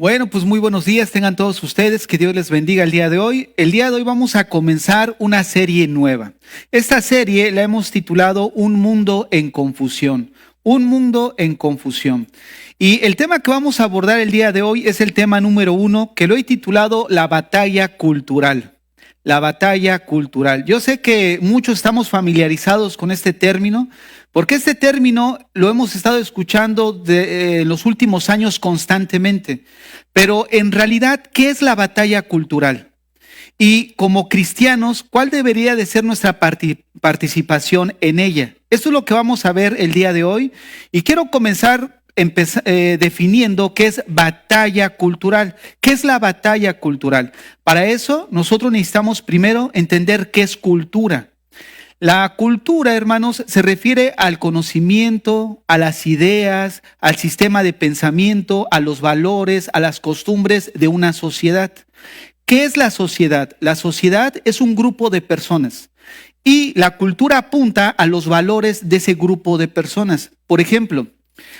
Bueno, pues muy buenos días tengan todos ustedes, que Dios les bendiga el día de hoy. El día de hoy vamos a comenzar una serie nueva. Esta serie la hemos titulado Un mundo en confusión. Un mundo en confusión. Y el tema que vamos a abordar el día de hoy es el tema número 1, que lo he titulado La batalla cultural. La batalla cultural. Yo sé que muchos estamos familiarizados con este término, porque este término lo hemos estado escuchando en los últimos años constantemente. Pero en realidad, ¿qué es la batalla cultural? Y como cristianos, ¿cuál debería de ser nuestra participación en ella? Esto es lo que vamos a ver el día de hoy. Y quiero comenzar definiendo qué es batalla cultural. ¿Qué es la batalla cultural? Para eso, nosotros necesitamos primero entender qué es cultura. La cultura, hermanos, se refiere al conocimiento, a las ideas, al sistema de pensamiento, a los valores, a las costumbres de una sociedad. ¿Qué es la sociedad? La sociedad es un grupo de personas y la cultura apunta a los valores de ese grupo de personas. Por ejemplo,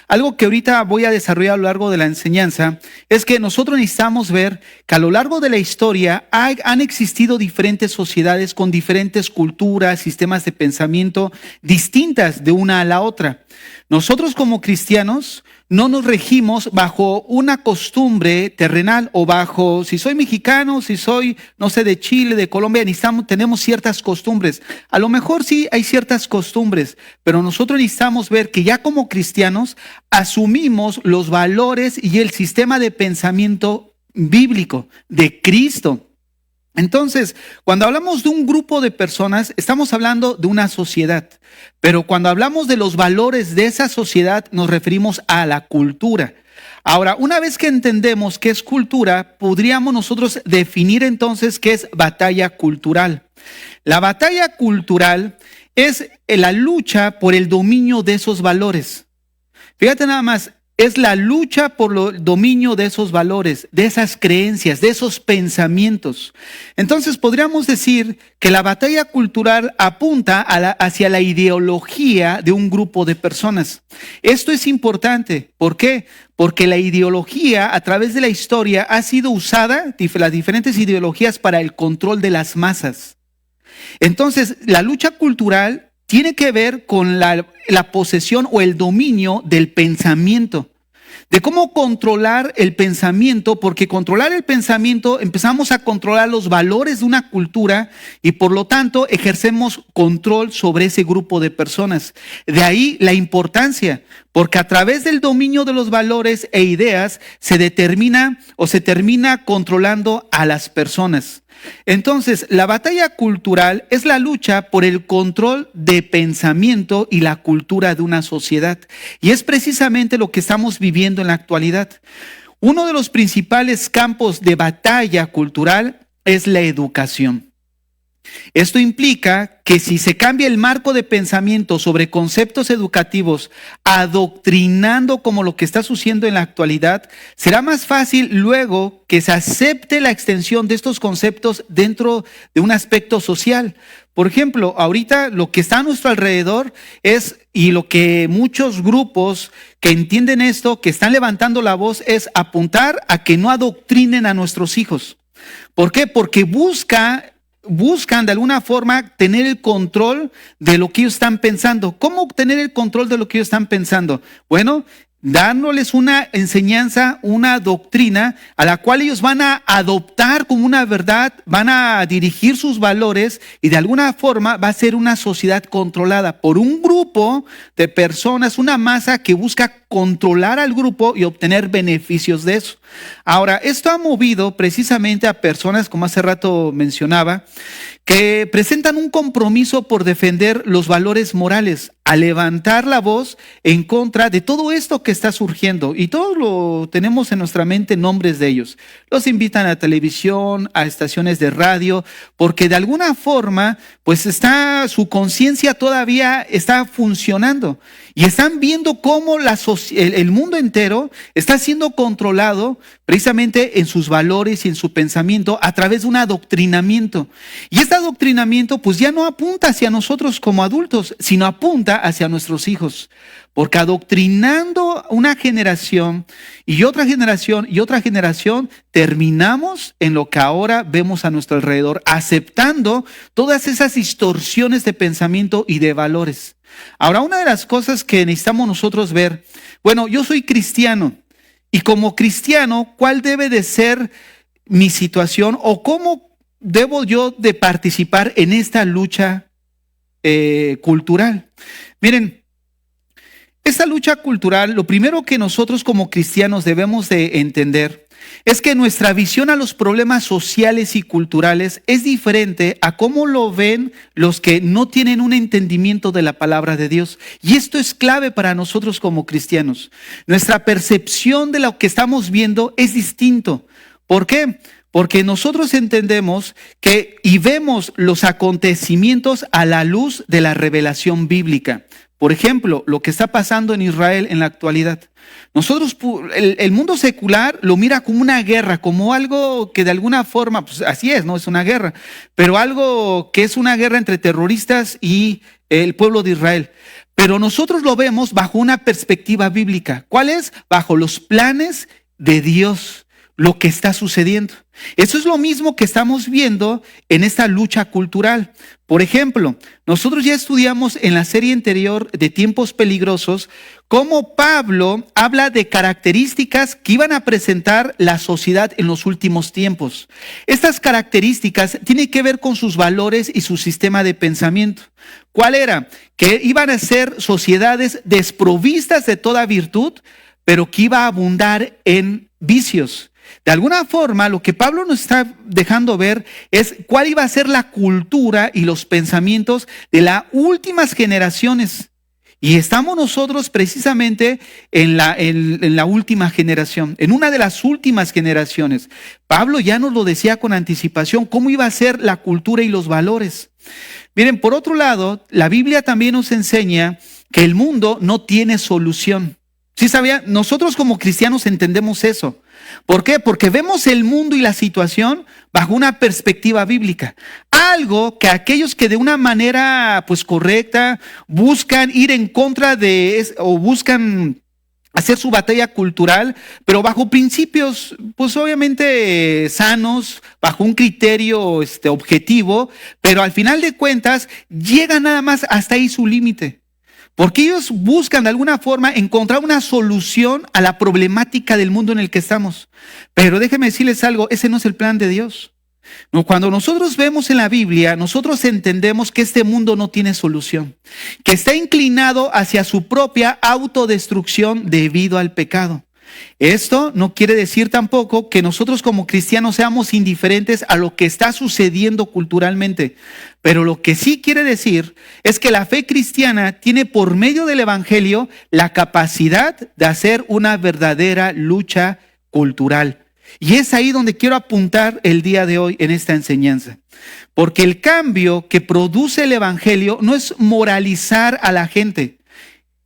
algo que ahorita voy a desarrollar a lo largo de la enseñanza es que nosotros necesitamos ver que a lo largo de la historia han existido diferentes sociedades con diferentes culturas, sistemas de pensamiento distintas de una a la otra. Nosotros como cristianos no nos regimos bajo una costumbre terrenal o bajo, si soy mexicano, si soy, no sé, de Chile, de Colombia, tenemos ciertas costumbres. A lo mejor sí hay ciertas costumbres, pero nosotros necesitamos ver que ya como cristianos asumimos los valores y el sistema de pensamiento bíblico de Cristo. Entonces, cuando hablamos de un grupo de personas, estamos hablando de una sociedad. Pero cuando hablamos de los valores de esa sociedad, nos referimos a la cultura. Ahora, una vez que entendemos qué es cultura, podríamos nosotros definir entonces qué es batalla cultural. La batalla cultural es la lucha por el dominio de esos valores. Fíjate nada más. Es la lucha por el dominio de esos valores, de esas creencias, de esos pensamientos. Entonces podríamos decir que la batalla cultural apunta hacia la ideología de un grupo de personas. Esto es importante. ¿Por qué? Porque la ideología a través de la historia ha sido usada, las diferentes ideologías, para el control de las masas. Entonces, la lucha cultural tiene que ver con la posesión o el dominio del pensamiento, de cómo controlar el pensamiento, porque controlar el pensamiento empezamos a controlar los valores de una cultura y por lo tanto ejercemos control sobre ese grupo de personas. De ahí la importancia, porque a través del dominio de los valores e ideas se determina o se termina controlando a las personas. Entonces, la batalla cultural es la lucha por el control de pensamiento y la cultura de una sociedad. Y es precisamente lo que estamos viviendo en la actualidad. Uno de los principales campos de batalla cultural es la educación. Esto implica que si se cambia el marco de pensamiento sobre conceptos educativos, adoctrinando como lo que está sucediendo en la actualidad, será más fácil luego que se acepte la extensión de estos conceptos dentro de un aspecto social. Por ejemplo, ahorita lo que está a nuestro alrededor y lo que muchos grupos que entienden esto, que están levantando la voz, es apuntar a que no adoctrinen a nuestros hijos. ¿Por qué? Porque buscan de alguna forma tener el control de lo que ellos están pensando. ¿Cómo obtener el control de lo que ellos están pensando? Bueno, dándoles una enseñanza, una doctrina a la cual ellos van a adoptar como una verdad, van a dirigir sus valores y de alguna forma va a ser una sociedad controlada por un grupo de personas, una masa que busca controlar al grupo y obtener beneficios de eso. Ahora, esto ha movido precisamente a personas, como hace rato mencionaba, que presentan un compromiso por defender los valores morales, a levantar la voz en contra de todo esto que está surgiendo. Y todos lo tenemos en nuestra mente, nombres de ellos. Los invitan a televisión, a estaciones de radio, porque de alguna forma, pues su conciencia todavía está funcionando. Y están viendo cómo el mundo entero está siendo controlado precisamente en sus valores y en su pensamiento a través de un adoctrinamiento. Y este adoctrinamiento pues ya no apunta hacia nosotros como adultos, sino apunta hacia nuestros hijos. Porque adoctrinando una generación y otra generación y otra generación, terminamos en lo que ahora vemos a nuestro alrededor, aceptando todas esas distorsiones de pensamiento y de valores. Ahora, una de las cosas que necesitamos nosotros ver, bueno, yo soy cristiano y como cristiano, ¿cuál debe de ser mi situación o cómo debo yo de participar en esta lucha cultural? Miren, esta lucha cultural, lo primero que nosotros como cristianos debemos de entender es que nuestra visión a los problemas sociales y culturales es diferente a cómo lo ven los que no tienen un entendimiento de la palabra de Dios. Y esto es clave para nosotros como cristianos. Nuestra percepción de lo que estamos viendo es distinto. ¿Por qué? Porque nosotros entendemos que y vemos los acontecimientos a la luz de la revelación bíblica. Por ejemplo, lo que está pasando en Israel en la actualidad. Nosotros, el mundo secular lo mira como una guerra, como algo que de alguna forma, pues así es, ¿no? Es una guerra, pero algo que es una guerra entre terroristas y el pueblo de Israel. Pero nosotros lo vemos bajo una perspectiva bíblica. ¿Cuál es? Bajo los planes de Dios, lo que está sucediendo. Eso es lo mismo que estamos viendo en esta lucha cultural. Por ejemplo, nosotros ya estudiamos en la serie anterior de Tiempos Peligrosos cómo Pablo habla de características que iban a presentar la sociedad en los últimos tiempos. Estas características tienen que ver con sus valores y su sistema de pensamiento. ¿Cuál era? Que iban a ser sociedades desprovistas de toda virtud, pero que iba a abundar en vicios. De alguna forma, lo que Pablo nos está dejando ver es cuál iba a ser la cultura y los pensamientos de las últimas generaciones. Y estamos nosotros precisamente en la última generación, en una de las últimas generaciones. Pablo ya nos lo decía con anticipación, cómo iba a ser la cultura y los valores. Miren, por otro lado, la Biblia también nos enseña que el mundo no tiene solución. ¿Sí sabía? Nosotros como cristianos entendemos eso. ¿Por qué? Porque vemos el mundo y la situación bajo una perspectiva bíblica. Algo que aquellos que de una manera pues correcta buscan ir en contra de o buscan hacer su batalla cultural, pero bajo principios pues obviamente sanos, bajo un criterio objetivo, pero al final de cuentas llega nada más hasta ahí su límite. Porque ellos buscan de alguna forma encontrar una solución a la problemática del mundo en el que estamos. Pero déjenme decirles algo, ese no es el plan de Dios. No, cuando nosotros vemos en la Biblia, nosotros entendemos que este mundo no tiene solución, que está inclinado hacia su propia autodestrucción debido al pecado. Esto no quiere decir tampoco que nosotros como cristianos seamos indiferentes a lo que está sucediendo culturalmente, pero lo que sí quiere decir es que la fe cristiana tiene por medio del evangelio la capacidad de hacer una verdadera lucha cultural. Y es ahí donde quiero apuntar el día de hoy en esta enseñanza. Porque el cambio que produce el evangelio no es moralizar a la gente.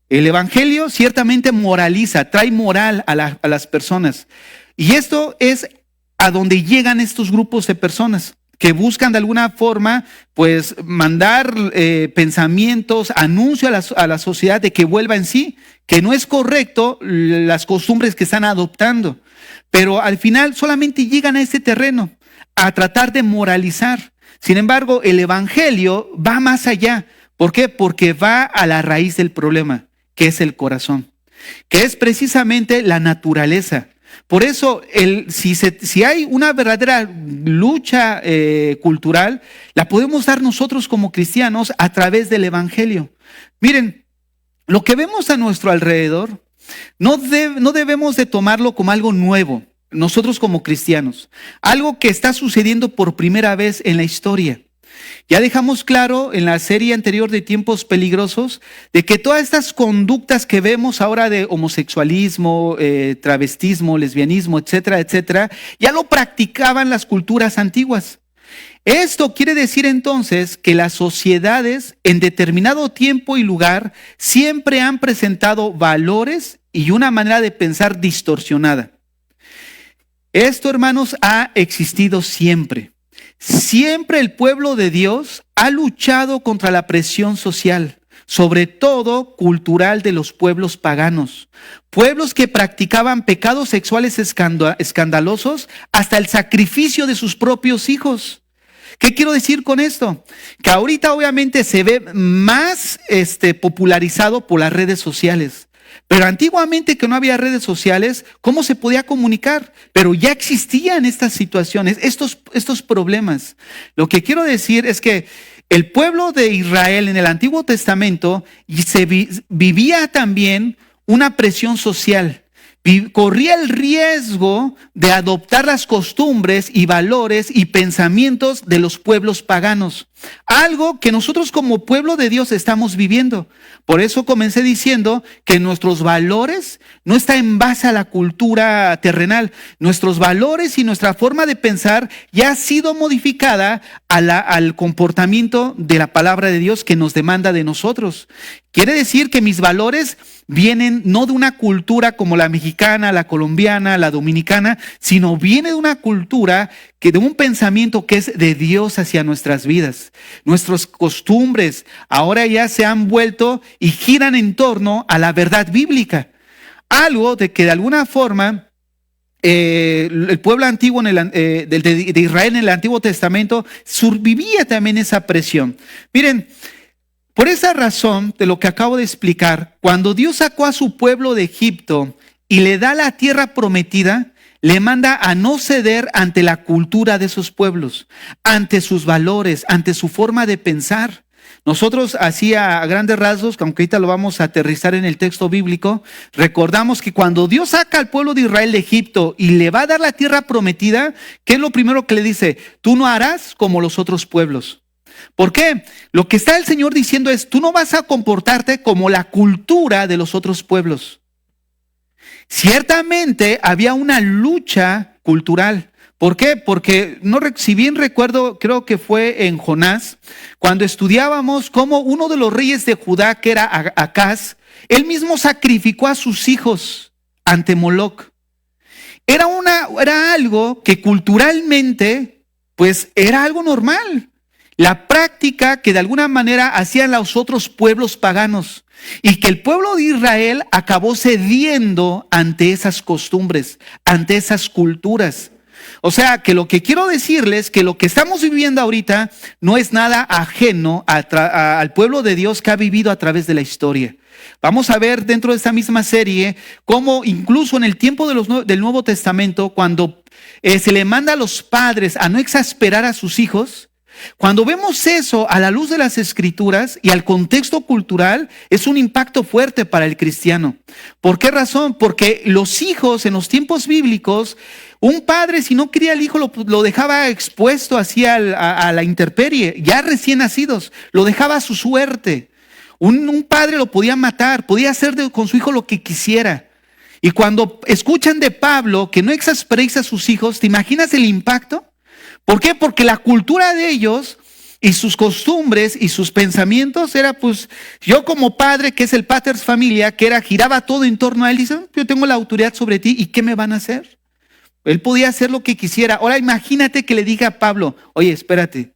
El evangelio ciertamente moraliza, trae moral a las personas. Y esto es a donde llegan estos grupos de personas que buscan de alguna forma pues mandar pensamientos, anuncio a la sociedad de que vuelva en sí, que no es correcto las costumbres que están adoptando. Pero al final solamente llegan a este terreno, a tratar de moralizar. Sin embargo, el evangelio va más allá. ¿Por qué? Porque va a la raíz del problema, que es el corazón, que es precisamente la naturaleza. Por eso, si hay una verdadera lucha cultural, la podemos dar nosotros como cristianos a través del evangelio. Miren, lo que vemos a nuestro alrededor no debemos de tomarlo como algo nuevo, nosotros como cristianos, algo que está sucediendo por primera vez en la historia. Ya dejamos claro en la serie anterior de Tiempos Peligrosos de que todas estas conductas que vemos ahora de homosexualismo, travestismo, lesbianismo, etcétera, etcétera, ya lo practicaban las culturas antiguas. Esto quiere decir entonces que las sociedades en determinado tiempo y lugar siempre han presentado valores y una manera de pensar distorsionada. Esto, hermanos, ha existido siempre. Siempre el pueblo de Dios ha luchado contra la presión social, sobre todo cultural, de los pueblos paganos. Pueblos que practicaban pecados sexuales escandalosos hasta el sacrificio de sus propios hijos. ¿Qué quiero decir con esto? Que ahorita obviamente se ve más popularizado por las redes sociales. Pero antiguamente, que no había redes sociales, ¿cómo se podía comunicar? Pero ya existían estas situaciones, estos problemas. Lo que quiero decir es que el pueblo de Israel en el Antiguo Testamento vivía también una presión social. Corría el riesgo de adoptar las costumbres y valores y pensamientos de los pueblos paganos. Algo que nosotros como pueblo de Dios estamos viviendo. Por eso comencé diciendo que nuestros valores no están en base a la cultura terrenal. Nuestros valores y nuestra forma de pensar ya ha sido modificada al comportamiento de la palabra de Dios que nos demanda de nosotros. Quiere decir que mis valores vienen no de una cultura como la mexicana, la colombiana, la dominicana, sino viene de una cultura de un pensamiento que es de Dios hacia nuestras vidas. Nuestras costumbres ahora ya se han vuelto y giran en torno a la verdad bíblica. Algo de que de alguna forma el pueblo antiguo de Israel en el Antiguo Testamento vivía también esa presión. Miren, por esa razón de lo que acabo de explicar, cuando Dios sacó a su pueblo de Egipto y le da la tierra prometida, le manda a no ceder ante la cultura de esos pueblos, ante sus valores, ante su forma de pensar. Nosotros, así a grandes rasgos, aunque ahorita lo vamos a aterrizar en el texto bíblico, recordamos que cuando Dios saca al pueblo de Israel de Egipto y le va a dar la tierra prometida, ¿qué es lo primero que le dice? Tú no harás como los otros pueblos. ¿Por qué? Lo que está el Señor diciendo es, tú no vas a comportarte como la cultura de los otros pueblos. Ciertamente había una lucha cultural. ¿Por qué? Porque si bien recuerdo, creo que fue en Jonás, cuando estudiábamos cómo uno de los reyes de Judá, que era Acaz, él mismo sacrificó a sus hijos ante Moloc. Era algo que culturalmente, pues era algo normal. La práctica que de alguna manera hacían los otros pueblos paganos y que el pueblo de Israel acabó cediendo ante esas costumbres, ante esas culturas. O sea, que lo que quiero decirles, que lo que estamos viviendo ahorita no es nada ajeno al pueblo de Dios que ha vivido a través de la historia. Vamos a ver dentro de esta misma serie cómo incluso en el tiempo del Nuevo Testamento, cuando se le manda a los padres a no exasperar a sus hijos, cuando vemos eso a la luz de las Escrituras y al contexto cultural, es un impacto fuerte para el cristiano. ¿Por qué razón? Porque los hijos en los tiempos bíblicos, un padre si no quería al hijo lo dejaba expuesto así a la intemperie, ya recién nacidos, lo dejaba a su suerte. Un padre lo podía matar, podía hacer con su hijo lo que quisiera. Y cuando escuchan de Pablo que no exasperéis a sus hijos, ¿te imaginas el impacto? ¿Por qué? Porque la cultura de ellos y sus costumbres y sus pensamientos era, pues, yo como padre, que es el pater familia, giraba todo en torno a él, dice, yo tengo la autoridad sobre ti, ¿y qué me van a hacer? Él podía hacer lo que quisiera. Ahora imagínate que le diga a Pablo, oye, espérate,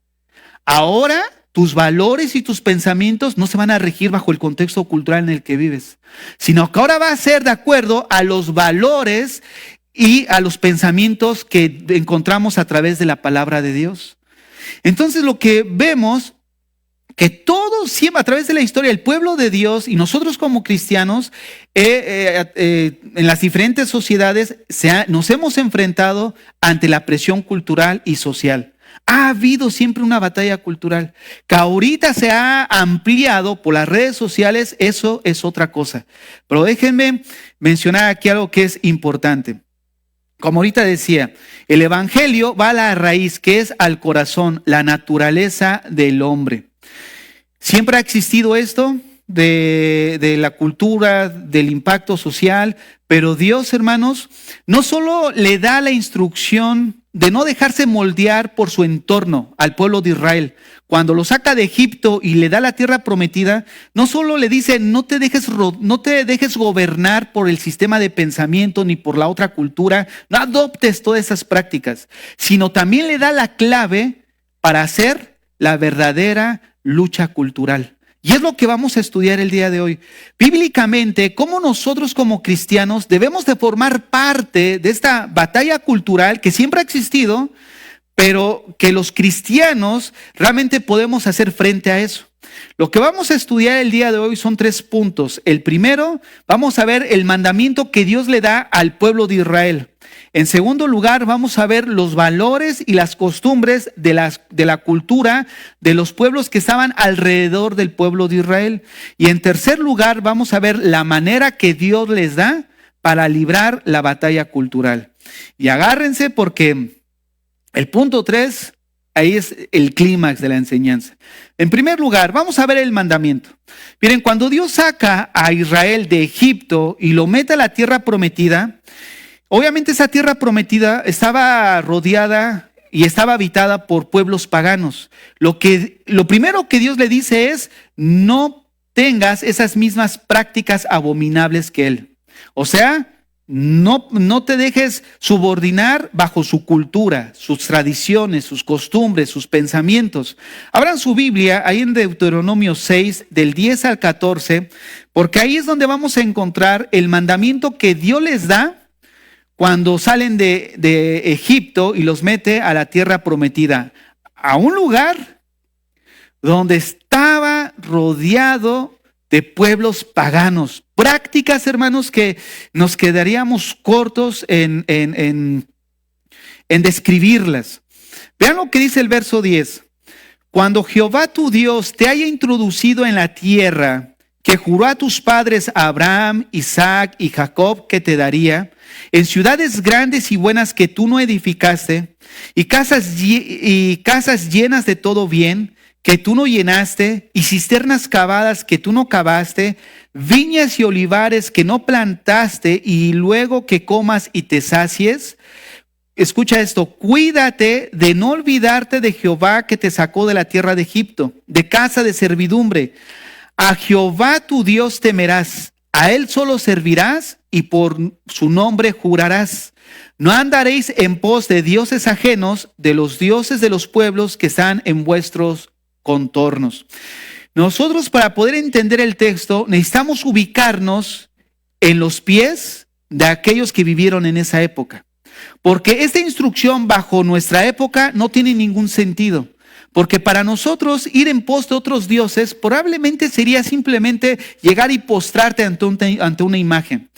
ahora tus valores y tus pensamientos no se van a regir bajo el contexto cultural en el que vives, sino que ahora va a ser de acuerdo a los valores y a los pensamientos que encontramos a través de la palabra de Dios. Entonces lo que vemos, que todos siempre a través de la historia, el pueblo de Dios y nosotros como cristianos, en las diferentes sociedades nos hemos enfrentado ante la presión cultural y social. Ha habido siempre una batalla cultural, que ahorita se ha ampliado por las redes sociales, eso es otra cosa. Pero déjenme mencionar aquí algo que es importante. Como ahorita decía, el evangelio va a la raíz, que es al corazón, la naturaleza del hombre. Siempre ha existido esto de la cultura, del impacto social, pero Dios, hermanos, no solo le da la instrucción de no dejarse moldear por su entorno al pueblo de Israel. Cuando lo saca de Egipto y le da la tierra prometida, no solo le dice no te dejes gobernar por el sistema de pensamiento ni por la otra cultura, no adoptes todas esas prácticas, sino también le da la clave para hacer la verdadera lucha cultural. Y es lo que vamos a estudiar el día de hoy. Bíblicamente, cómo nosotros como cristianos debemos de formar parte de esta batalla cultural que siempre ha existido, pero que los cristianos realmente podemos hacer frente a eso. Lo que vamos a estudiar el día de hoy son 3 puntos. El primero, vamos a ver el mandamiento que Dios le da al pueblo de Israel. En segundo lugar, vamos a ver los valores y las costumbres de la cultura de los pueblos que estaban alrededor del pueblo de Israel. Y en tercer lugar, vamos a ver la manera que Dios les da para librar la batalla cultural. Y agárrense porque el punto 3, ahí es el clímax de la enseñanza. En primer lugar, vamos a ver el mandamiento. Miren, cuando Dios saca a Israel de Egipto y lo mete a la tierra prometida, obviamente esa tierra prometida estaba rodeada y estaba habitada por pueblos paganos. Lo primero que Dios le dice es, no tengas esas mismas prácticas abominables que él. O sea, no te dejes subordinar bajo su cultura, sus tradiciones, sus costumbres, sus pensamientos. Abran su Biblia ahí en Deuteronomio 6, del 10 al 14, porque ahí es donde vamos a encontrar el mandamiento que Dios les da cuando salen de Egipto y los mete a la tierra prometida, a un lugar donde estaba rodeado de pueblos paganos. Prácticas, hermanos, que nos quedaríamos cortos en describirlas. Vean lo que dice el verso 10. Cuando Jehová tu Dios te haya introducido en la tierra que juró a tus padres Abraham, Isaac y Jacob que te daría, en ciudades grandes y buenas que tú no edificaste, y casas llenas de todo bien que tú no llenaste, y cisternas cavadas que tú no cavaste, viñas y olivares que no plantaste, y luego que comas y te sacies. Escucha esto, cuídate de no olvidarte de Jehová que te sacó de la tierra de Egipto, de casa de servidumbre. A Jehová tu Dios temerás, a él solo servirás y por su nombre jurarás. No andaréis en pos de dioses ajenos, de los dioses de los pueblos que están en vuestros contornos. Nosotros, para poder entender el texto, necesitamos ubicarnos en los pies de aquellos que vivieron en esa época. Porque esta instrucción bajo nuestra época no tiene ningún sentido. Porque para nosotros ir en pos de otros dioses probablemente sería simplemente llegar y postrarte ante una imagen.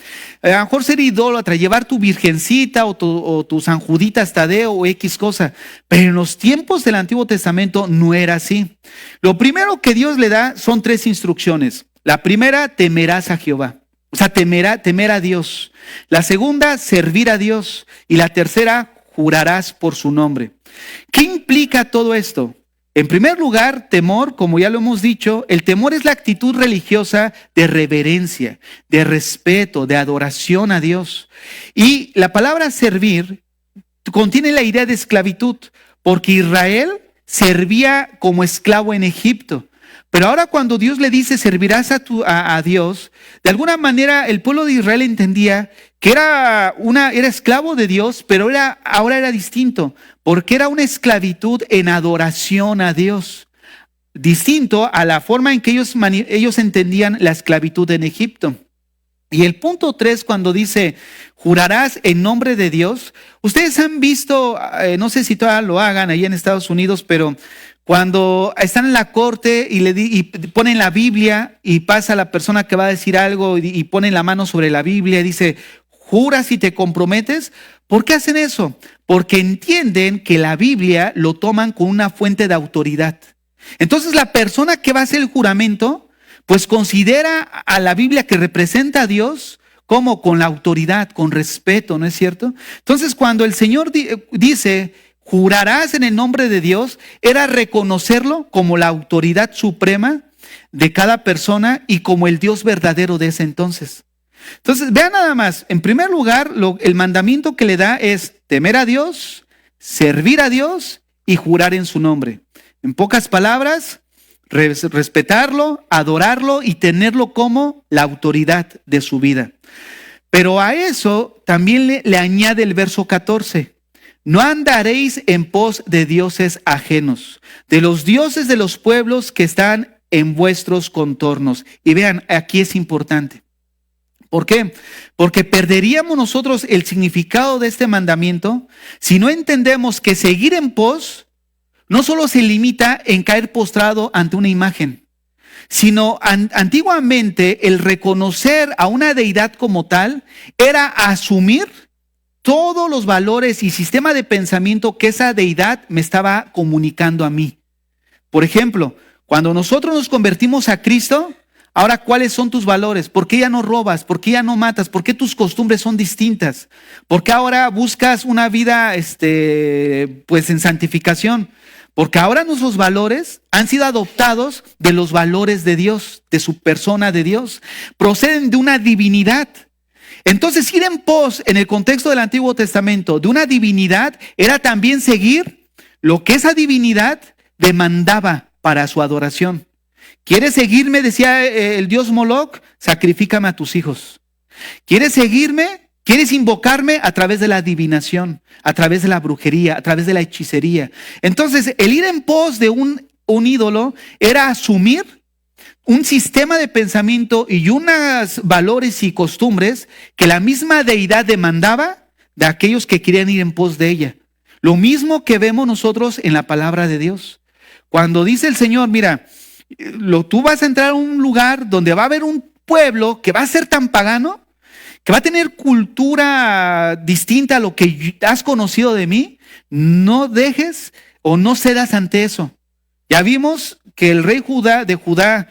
A lo mejor ser idólatra, llevar tu virgencita o tu San Juditas Tadeo o X cosa. Pero en los tiempos del Antiguo Testamento no era así. Lo primero que Dios le da son 3 instrucciones. La primera, temerás a Jehová. O sea, temer a Dios. La segunda, servir a Dios. Y la tercera, jurarás por su nombre. ¿Qué implica todo esto? En primer lugar, temor, como ya lo hemos dicho, el temor es la actitud religiosa de reverencia, de respeto, de adoración a Dios. Y la palabra servir contiene la idea de esclavitud, porque Israel servía como esclavo en Egipto. Pero ahora cuando Dios le dice servirás a Dios, de alguna manera el pueblo de Israel entendía que era esclavo de Dios, pero ahora era distinto, porque era una esclavitud en adoración a Dios, distinto a la forma en que ellos entendían la esclavitud en Egipto. Y el punto 3, cuando dice jurarás en nombre de Dios, ustedes han visto, no sé si todavía lo hagan ahí en Estados Unidos, pero cuando están en la corte y ponen la Biblia y pasa la persona que va a decir algo y ponen la mano sobre la Biblia y dice, ¿juras y te comprometes? ¿Por qué hacen eso? Porque entienden que la Biblia lo toman como una fuente de autoridad. Entonces la persona que va a hacer el juramento, pues considera a la Biblia que representa a Dios como con la autoridad, con respeto, ¿no es cierto? Entonces cuando el Señor dice, jurarás en el nombre de Dios, era reconocerlo como la autoridad suprema de cada persona y como el Dios verdadero de ese entonces. Entonces, vean nada más, en primer lugar, el mandamiento que le da es temer a Dios, servir a Dios y jurar en su nombre. En pocas palabras, respetarlo, adorarlo y tenerlo como la autoridad de su vida. Pero a eso también le añade el verso 14. No andaréis en pos de dioses ajenos, de los dioses de los pueblos que están en vuestros contornos. Y vean, aquí es importante. ¿Por qué? Porque perderíamos nosotros el significado de este mandamiento si no entendemos que seguir en pos no solo se limita en caer postrado ante una imagen, sino antiguamente el reconocer a una deidad como tal era asumir todos los valores y sistema de pensamiento que esa deidad me estaba comunicando a mí. Por ejemplo, cuando nosotros nos convertimos a Cristo, ahora, ¿cuáles son tus valores? ¿Por qué ya no robas? ¿Por qué ya no matas? ¿Por qué tus costumbres son distintas? ¿Por qué ahora buscas una vida pues en santificación? Porque ahora nuestros valores han sido adoptados de los valores de Dios, de su persona de Dios. Proceden de una divinidad. Entonces, ir en pos, en el contexto del Antiguo Testamento, de una divinidad, era también seguir lo que esa divinidad demandaba para su adoración. ¿Quieres seguirme? Decía el dios Moloch, sacrifícame a tus hijos. ¿Quieres seguirme? ¿Quieres invocarme? A través de la adivinación, a través de la brujería, a través de la hechicería. Entonces, el ir en pos de un ídolo era asumir un sistema de pensamiento y unos valores y costumbres que la misma deidad demandaba de aquellos que querían ir en pos de ella. Lo mismo que vemos nosotros en la palabra de Dios. Cuando dice el Señor, mira, tú vas a entrar a un lugar donde va a haber un pueblo que va a ser tan pagano, que va a tener cultura distinta a lo que has conocido de mí, no dejes o no cedas ante eso. Ya vimos que el rey de Judá,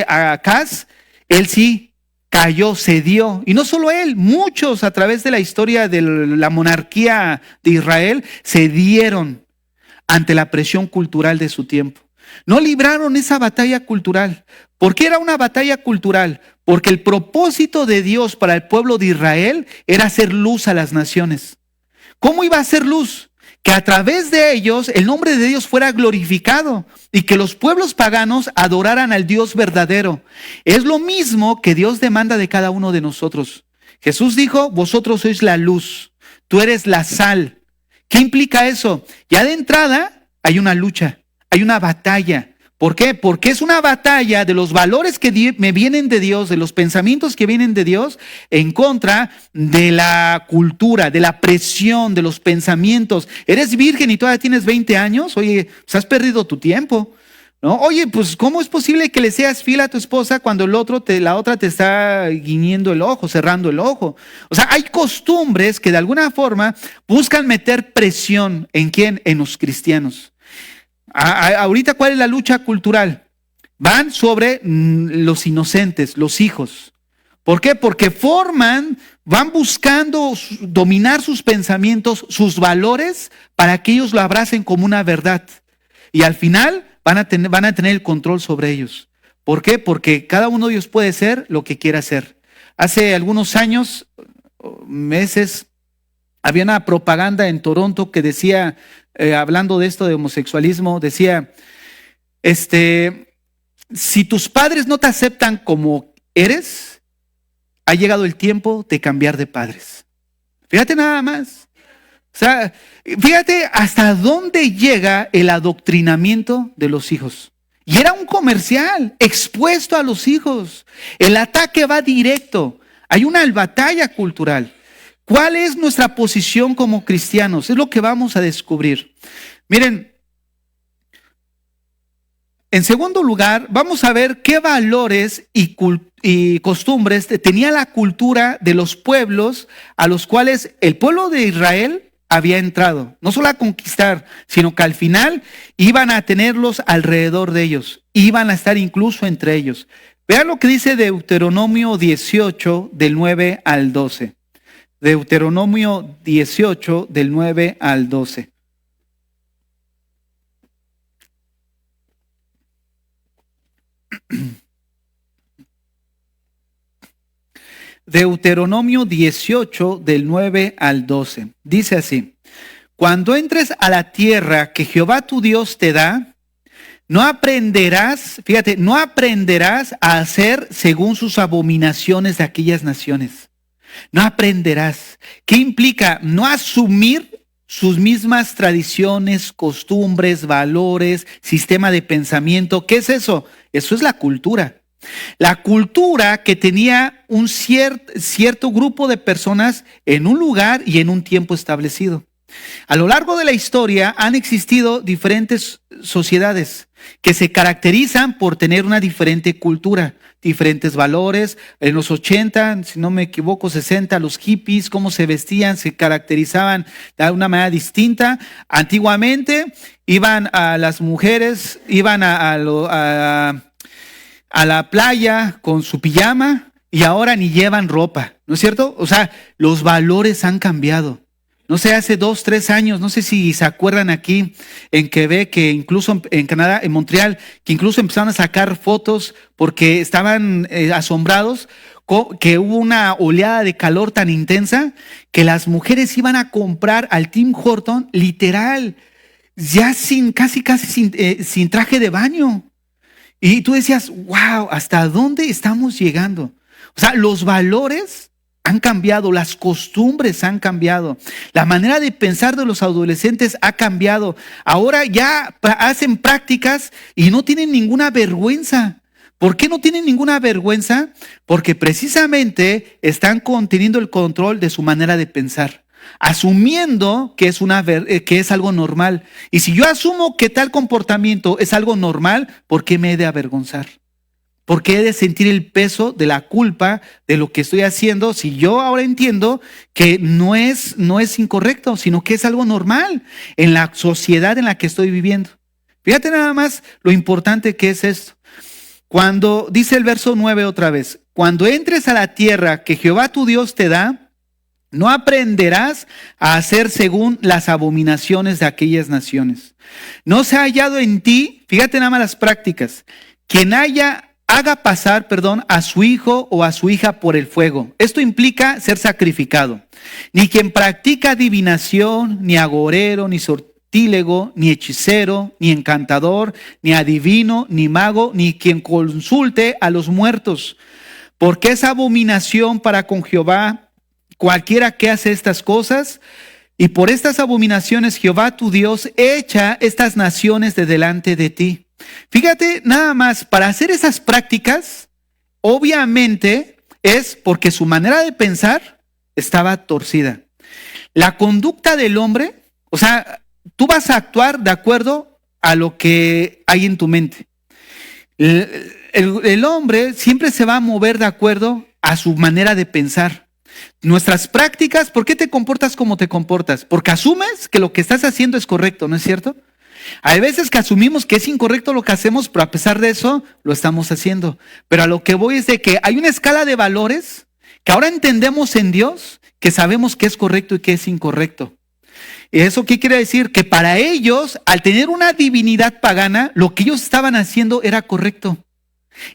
Acaz, él sí cayó, cedió. Y no solo él, muchos a través de la historia de la monarquía de Israel cedieron ante la presión cultural de su tiempo. No libraron esa batalla cultural. ¿Por qué era una batalla cultural? Porque el propósito de Dios para el pueblo de Israel era hacer luz a las naciones. ¿Cómo iba a hacer luz? Que a través de ellos el nombre de Dios fuera glorificado y que los pueblos paganos adoraran al Dios verdadero. Es lo mismo que Dios demanda de cada uno de nosotros. Jesús dijo, vosotros sois la luz, tú eres la sal. ¿Qué implica eso? Ya de entrada hay una lucha, hay una batalla. ¿Por qué? Porque es una batalla de los valores que me vienen de Dios, de los pensamientos que vienen de Dios, en contra de la cultura, de la presión, de los pensamientos. Eres virgen y todavía tienes 20 años, oye, pues has perdido tu tiempo, ¿no? Oye, pues ¿cómo es posible que le seas fiel a tu esposa cuando la otra te está guiñando el ojo, cerrando el ojo? O sea, hay costumbres que de alguna forma buscan meter presión ¿en quién? En los cristianos. Ahorita, ¿cuál es la lucha cultural? Van sobre los inocentes, los hijos. ¿Por qué? Porque van buscando dominar sus pensamientos, sus valores, para que ellos lo abracen como una verdad. Y al final van a tener el control sobre ellos. ¿Por qué? Porque cada uno de ellos puede ser lo que quiera ser. Hace algunos años, meses, había una propaganda en Toronto que decía, hablando de esto de homosexualismo, decía, si tus padres no te aceptan como eres, ha llegado el tiempo de cambiar de padres. Fíjate nada más. O sea, fíjate hasta dónde llega el adoctrinamiento de los hijos. Y era un comercial expuesto a los hijos. El ataque va directo. Hay una batalla cultural. ¿Cuál es nuestra posición como cristianos? Es lo que vamos a descubrir. Miren, en segundo lugar, vamos a ver qué valores y costumbres tenía la cultura de los pueblos a los cuales el pueblo de Israel había entrado. No solo a conquistar, sino que al final iban a tenerlos alrededor de ellos. Iban a estar incluso entre ellos. Vean lo que dice Deuteronomio 18, del 9 al 12. Deuteronomio 18, del 9 al 12. Deuteronomio 18, del 9 al 12. Dice así: cuando entres a la tierra que Jehová tu Dios te da, no aprenderás, fíjate, no aprenderás a hacer según sus abominaciones de aquellas naciones. No aprenderás. ¿Qué implica? No asumir sus mismas tradiciones, costumbres, valores, sistema de pensamiento. ¿Qué es eso? Eso es la cultura. La cultura que tenía un cierto grupo de personas en un lugar y en un tiempo establecido. A lo largo de la historia han existido diferentes sociedades que se caracterizan por tener una diferente cultura, diferentes valores. En los 80, si no me equivoco, 60, los hippies, cómo se vestían, se caracterizaban de una manera distinta. Antiguamente iban a las mujeres, iban a la playa con su pijama y ahora ni llevan ropa, ¿no es cierto? O sea, los valores han cambiado. No sé, hace 2, 3 años, no sé si se acuerdan aquí en Quebec, que incluso en Canadá, en Montreal, que incluso empezaron a sacar fotos porque estaban asombrados que hubo una oleada de calor tan intensa que las mujeres iban a comprar al Tim Horton literal, ya casi sin traje de baño. Y tú decías, wow, ¿hasta dónde estamos llegando? O sea, los valores han cambiado, las costumbres han cambiado, la manera de pensar de los adolescentes ha cambiado. Ahora ya hacen prácticas y no tienen ninguna vergüenza. ¿Por qué no tienen ninguna vergüenza? Porque precisamente están teniendo el control de su manera de pensar, asumiendo que es algo normal. Y si yo asumo que tal comportamiento es algo normal, ¿por qué me he de avergonzar? ¿Por qué he de sentir el peso de la culpa de lo que estoy haciendo si yo ahora entiendo que no es incorrecto, sino que es algo normal en la sociedad en la que estoy viviendo? Fíjate nada más lo importante que es esto. Cuando dice el verso 9 otra vez, cuando entres a la tierra que Jehová tu Dios te da, no aprenderás a hacer según las abominaciones de aquellas naciones. No se ha hallado en ti, fíjate nada más las prácticas, quien haga pasar a su hijo o a su hija por el fuego. Esto implica ser sacrificado. Ni quien practica adivinación, ni agorero, ni sortílego, ni hechicero, ni encantador, ni adivino, ni mago, ni quien consulte a los muertos. Porque es abominación para con Jehová cualquiera que hace estas cosas. Y por estas abominaciones Jehová tu Dios echa estas naciones de delante de ti. Fíjate nada más, para hacer esas prácticas, obviamente es porque su manera de pensar estaba torcida. La conducta del hombre, o sea, tú vas a actuar de acuerdo a lo que hay en tu mente. El hombre siempre se va a mover de acuerdo a su manera de pensar. Nuestras prácticas, ¿por qué te comportas como te comportas? Porque asumes que lo que estás haciendo es correcto, ¿no es cierto? Hay veces que asumimos que es incorrecto lo que hacemos, pero a pesar de eso lo estamos haciendo. Pero a lo que voy es de que hay una escala de valores que ahora entendemos en Dios, que sabemos qué es correcto y qué es incorrecto. ¿Y eso qué quiere decir? Que para ellos, al tener una divinidad pagana, lo que ellos estaban haciendo era correcto.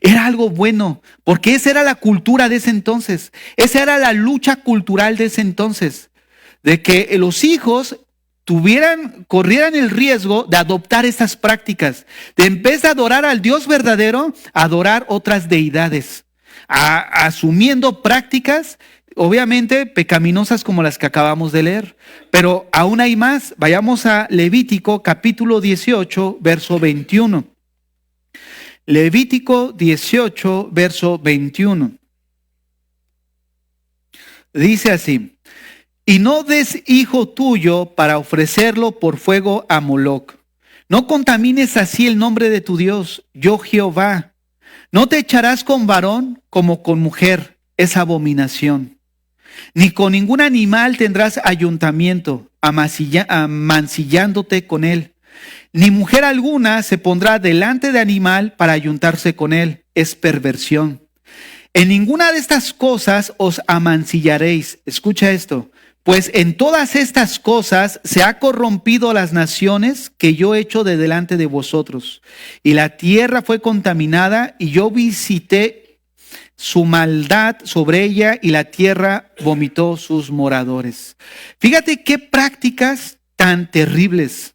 Era algo bueno, porque esa era la cultura de ese entonces. Esa era la lucha cultural de ese entonces. De que los hijos corrieran el riesgo de adoptar estas prácticas, de en vez de adorar al Dios verdadero, adorar otras deidades, asumiendo prácticas, obviamente pecaminosas como las que acabamos de leer. Pero aún hay más. Vayamos a Levítico capítulo 18, verso 21. Levítico 18, verso 21. Dice así: y no des hijo tuyo para ofrecerlo por fuego a Moloc. No contamines así el nombre de tu Dios, yo Jehová. No te echarás con varón como con mujer, es abominación. Ni con ningún animal tendrás ayuntamiento, amancillándote con él. Ni mujer alguna se pondrá delante de animal para ayuntarse con él, es perversión. En ninguna de estas cosas os amancillaréis. Escucha esto. Pues en todas estas cosas se ha corrompido las naciones que yo he hecho de delante de vosotros. Y la tierra fue contaminada y yo visité su maldad sobre ella y la tierra vomitó sus moradores. Fíjate qué prácticas tan terribles.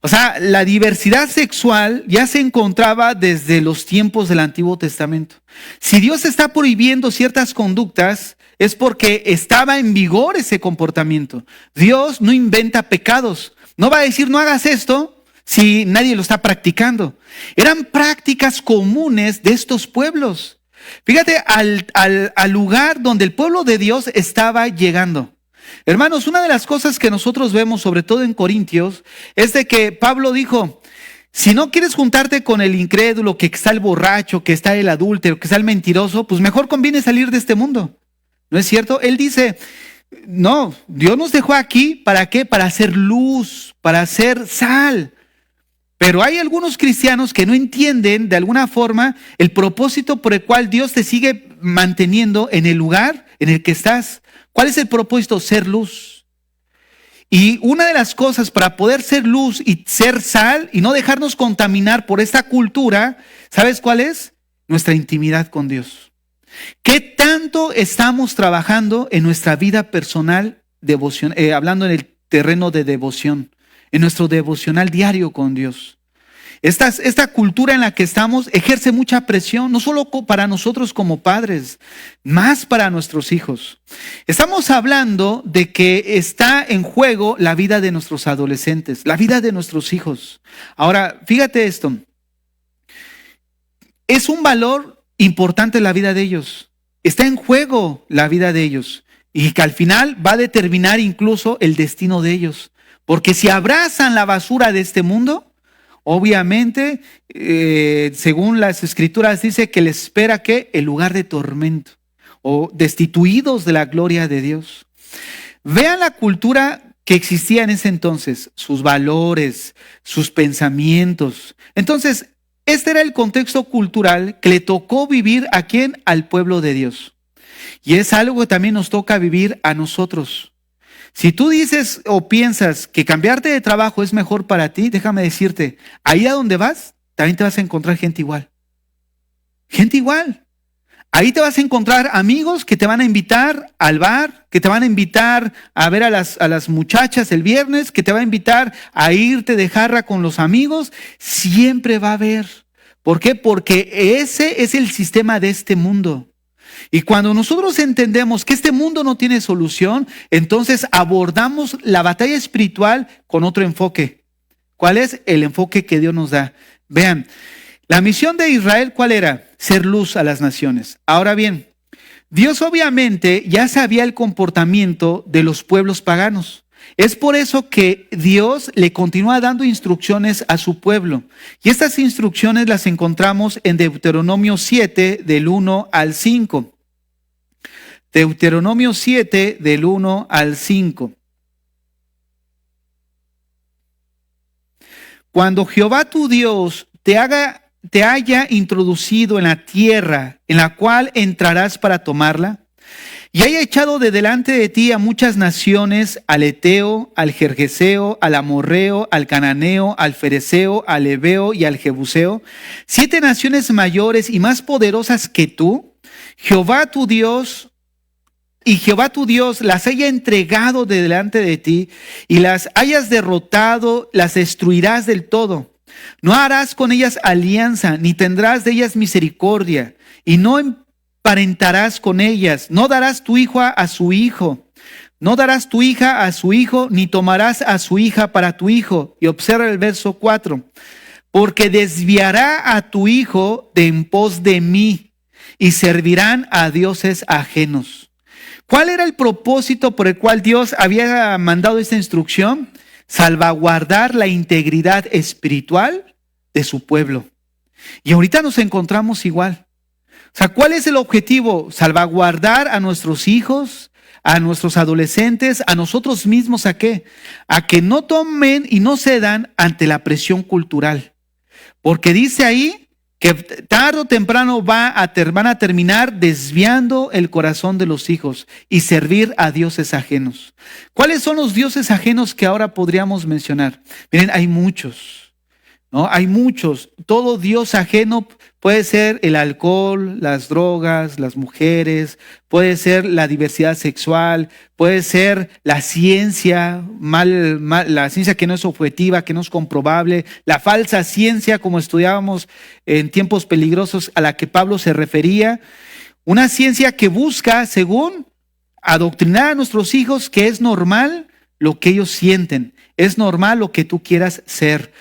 O sea, la diversidad sexual ya se encontraba desde los tiempos del Antiguo Testamento. Si Dios está prohibiendo ciertas conductas, es porque estaba en vigor ese comportamiento. Dios no inventa pecados. No va a decir no hagas esto si nadie lo está practicando. Eran prácticas comunes de estos pueblos. Fíjate al lugar donde el pueblo de Dios estaba llegando. Hermanos, una de las cosas que nosotros vemos, sobre todo en Corintios, es de que Pablo dijo, si no quieres juntarte con el incrédulo, que está el borracho, que está el adúltero, que está el mentiroso, pues mejor conviene salir de este mundo. ¿No es cierto? Él dice, no, Dios nos dejó aquí, ¿para qué? Para hacer luz, para hacer sal. Pero hay algunos cristianos que no entienden de alguna forma el propósito por el cual Dios te sigue manteniendo en el lugar en el que estás. ¿Cuál es el propósito? Ser luz. Y una de las cosas para poder ser luz y ser sal y no dejarnos contaminar por esta cultura, ¿sabes cuál es? Nuestra intimidad con Dios. ¿Qué tanto estamos trabajando en nuestra vida personal, hablando en el terreno de devoción, en nuestro devocional diario con Dios? Esta cultura en la que estamos ejerce mucha presión, no solo para nosotros como padres, más para nuestros hijos. Estamos hablando de que está en juego la vida de nuestros adolescentes, la vida de nuestros hijos. Ahora, fíjate esto. Es un valor importante en la vida de ellos. Está en juego la vida de ellos. Y que al final va a determinar incluso el destino de ellos. Porque si abrazan la basura de este mundo, obviamente, según las escrituras dice que les espera ¿qué? El lugar de tormento o destituidos de la gloria de Dios. Vean la cultura que existía en ese entonces, sus valores, sus pensamientos. Entonces, este era el contexto cultural que le tocó vivir ¿a quién? Al pueblo de Dios. Y es algo que también nos toca vivir a nosotros. Si tú dices o piensas que cambiarte de trabajo es mejor para ti, déjame decirte, ahí a donde vas, también te vas a encontrar gente igual. Gente igual. Ahí te vas a encontrar amigos que te van a invitar al bar, que te van a invitar a ver a las muchachas el viernes, que te van a invitar a irte de jarra con los amigos. Siempre va a haber. ¿Por qué? Porque ese es el sistema de este mundo. Y cuando nosotros entendemos que este mundo no tiene solución, entonces abordamos la batalla espiritual con otro enfoque. ¿Cuál es? El enfoque que Dios nos da. Vean, la misión de Israel, ¿cuál era? Ser luz a las naciones. Ahora bien, Dios obviamente ya sabía el comportamiento de los pueblos paganos. Es por eso que Dios le continúa dando instrucciones a su pueblo. Y estas instrucciones las encontramos en Deuteronomio 7, del 1 al 5. Deuteronomio 7, del 1 al 5. Cuando Jehová tu Dios te haya introducido en la tierra en la cual entrarás para tomarla, y haya echado de delante de ti a muchas naciones, al Eteo, al Gergeseo, al Amorreo, al Cananeo, al Fereceo, al Heveo y al Jebuseo, 7 naciones mayores y más poderosas que tú, Jehová tu Dios las haya entregado de delante de ti y las hayas derrotado, las destruirás del todo. No harás con ellas alianza, ni tendrás de ellas misericordia, y no emparentarás con ellas. No darás tu hijo a su hijo, no darás tu hija a su hijo, ni tomarás a su hija para tu hijo. Y observa el verso 4. Porque desviará a tu hijo de en pos de mí, y servirán a dioses ajenos. ¿Cuál era el propósito por el cual Dios había mandado esta instrucción? Salvaguardar la integridad espiritual de su pueblo. Y ahorita nos encontramos igual. O sea, ¿cuál es el objetivo? Salvaguardar a nuestros hijos, a nuestros adolescentes, a nosotros mismos. ¿A qué? A que no tomen y no cedan ante la presión cultural. Porque dice ahí que tarde o temprano van a terminar desviando el corazón de los hijos y servir a dioses ajenos. ¿Cuáles son los dioses ajenos que ahora podríamos mencionar? Miren, hay muchos. ¿no? Hay muchos. Todo Dios ajeno puede ser el alcohol, las drogas, las mujeres, puede ser la diversidad sexual, puede ser la ciencia, la ciencia que no es objetiva, que no es comprobable, la falsa ciencia, como estudiábamos en tiempos peligrosos a la que Pablo se refería. Una ciencia que busca, según, adoctrinar a nuestros hijos que es normal lo que ellos sienten, es normal lo que tú quieras ser.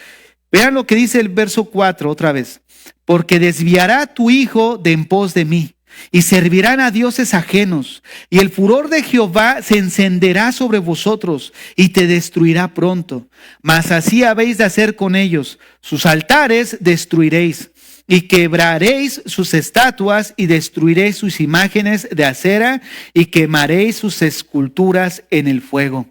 Vean lo que dice el verso 4 otra vez. Porque desviará tu hijo de en pos de mí, y servirán a dioses ajenos, y el furor de Jehová se encenderá sobre vosotros, y te destruirá pronto. Mas así habéis de hacer con ellos, sus altares destruiréis, y quebraréis sus estatuas, y destruiréis sus imágenes de acera, y quemaréis sus esculturas en el fuego.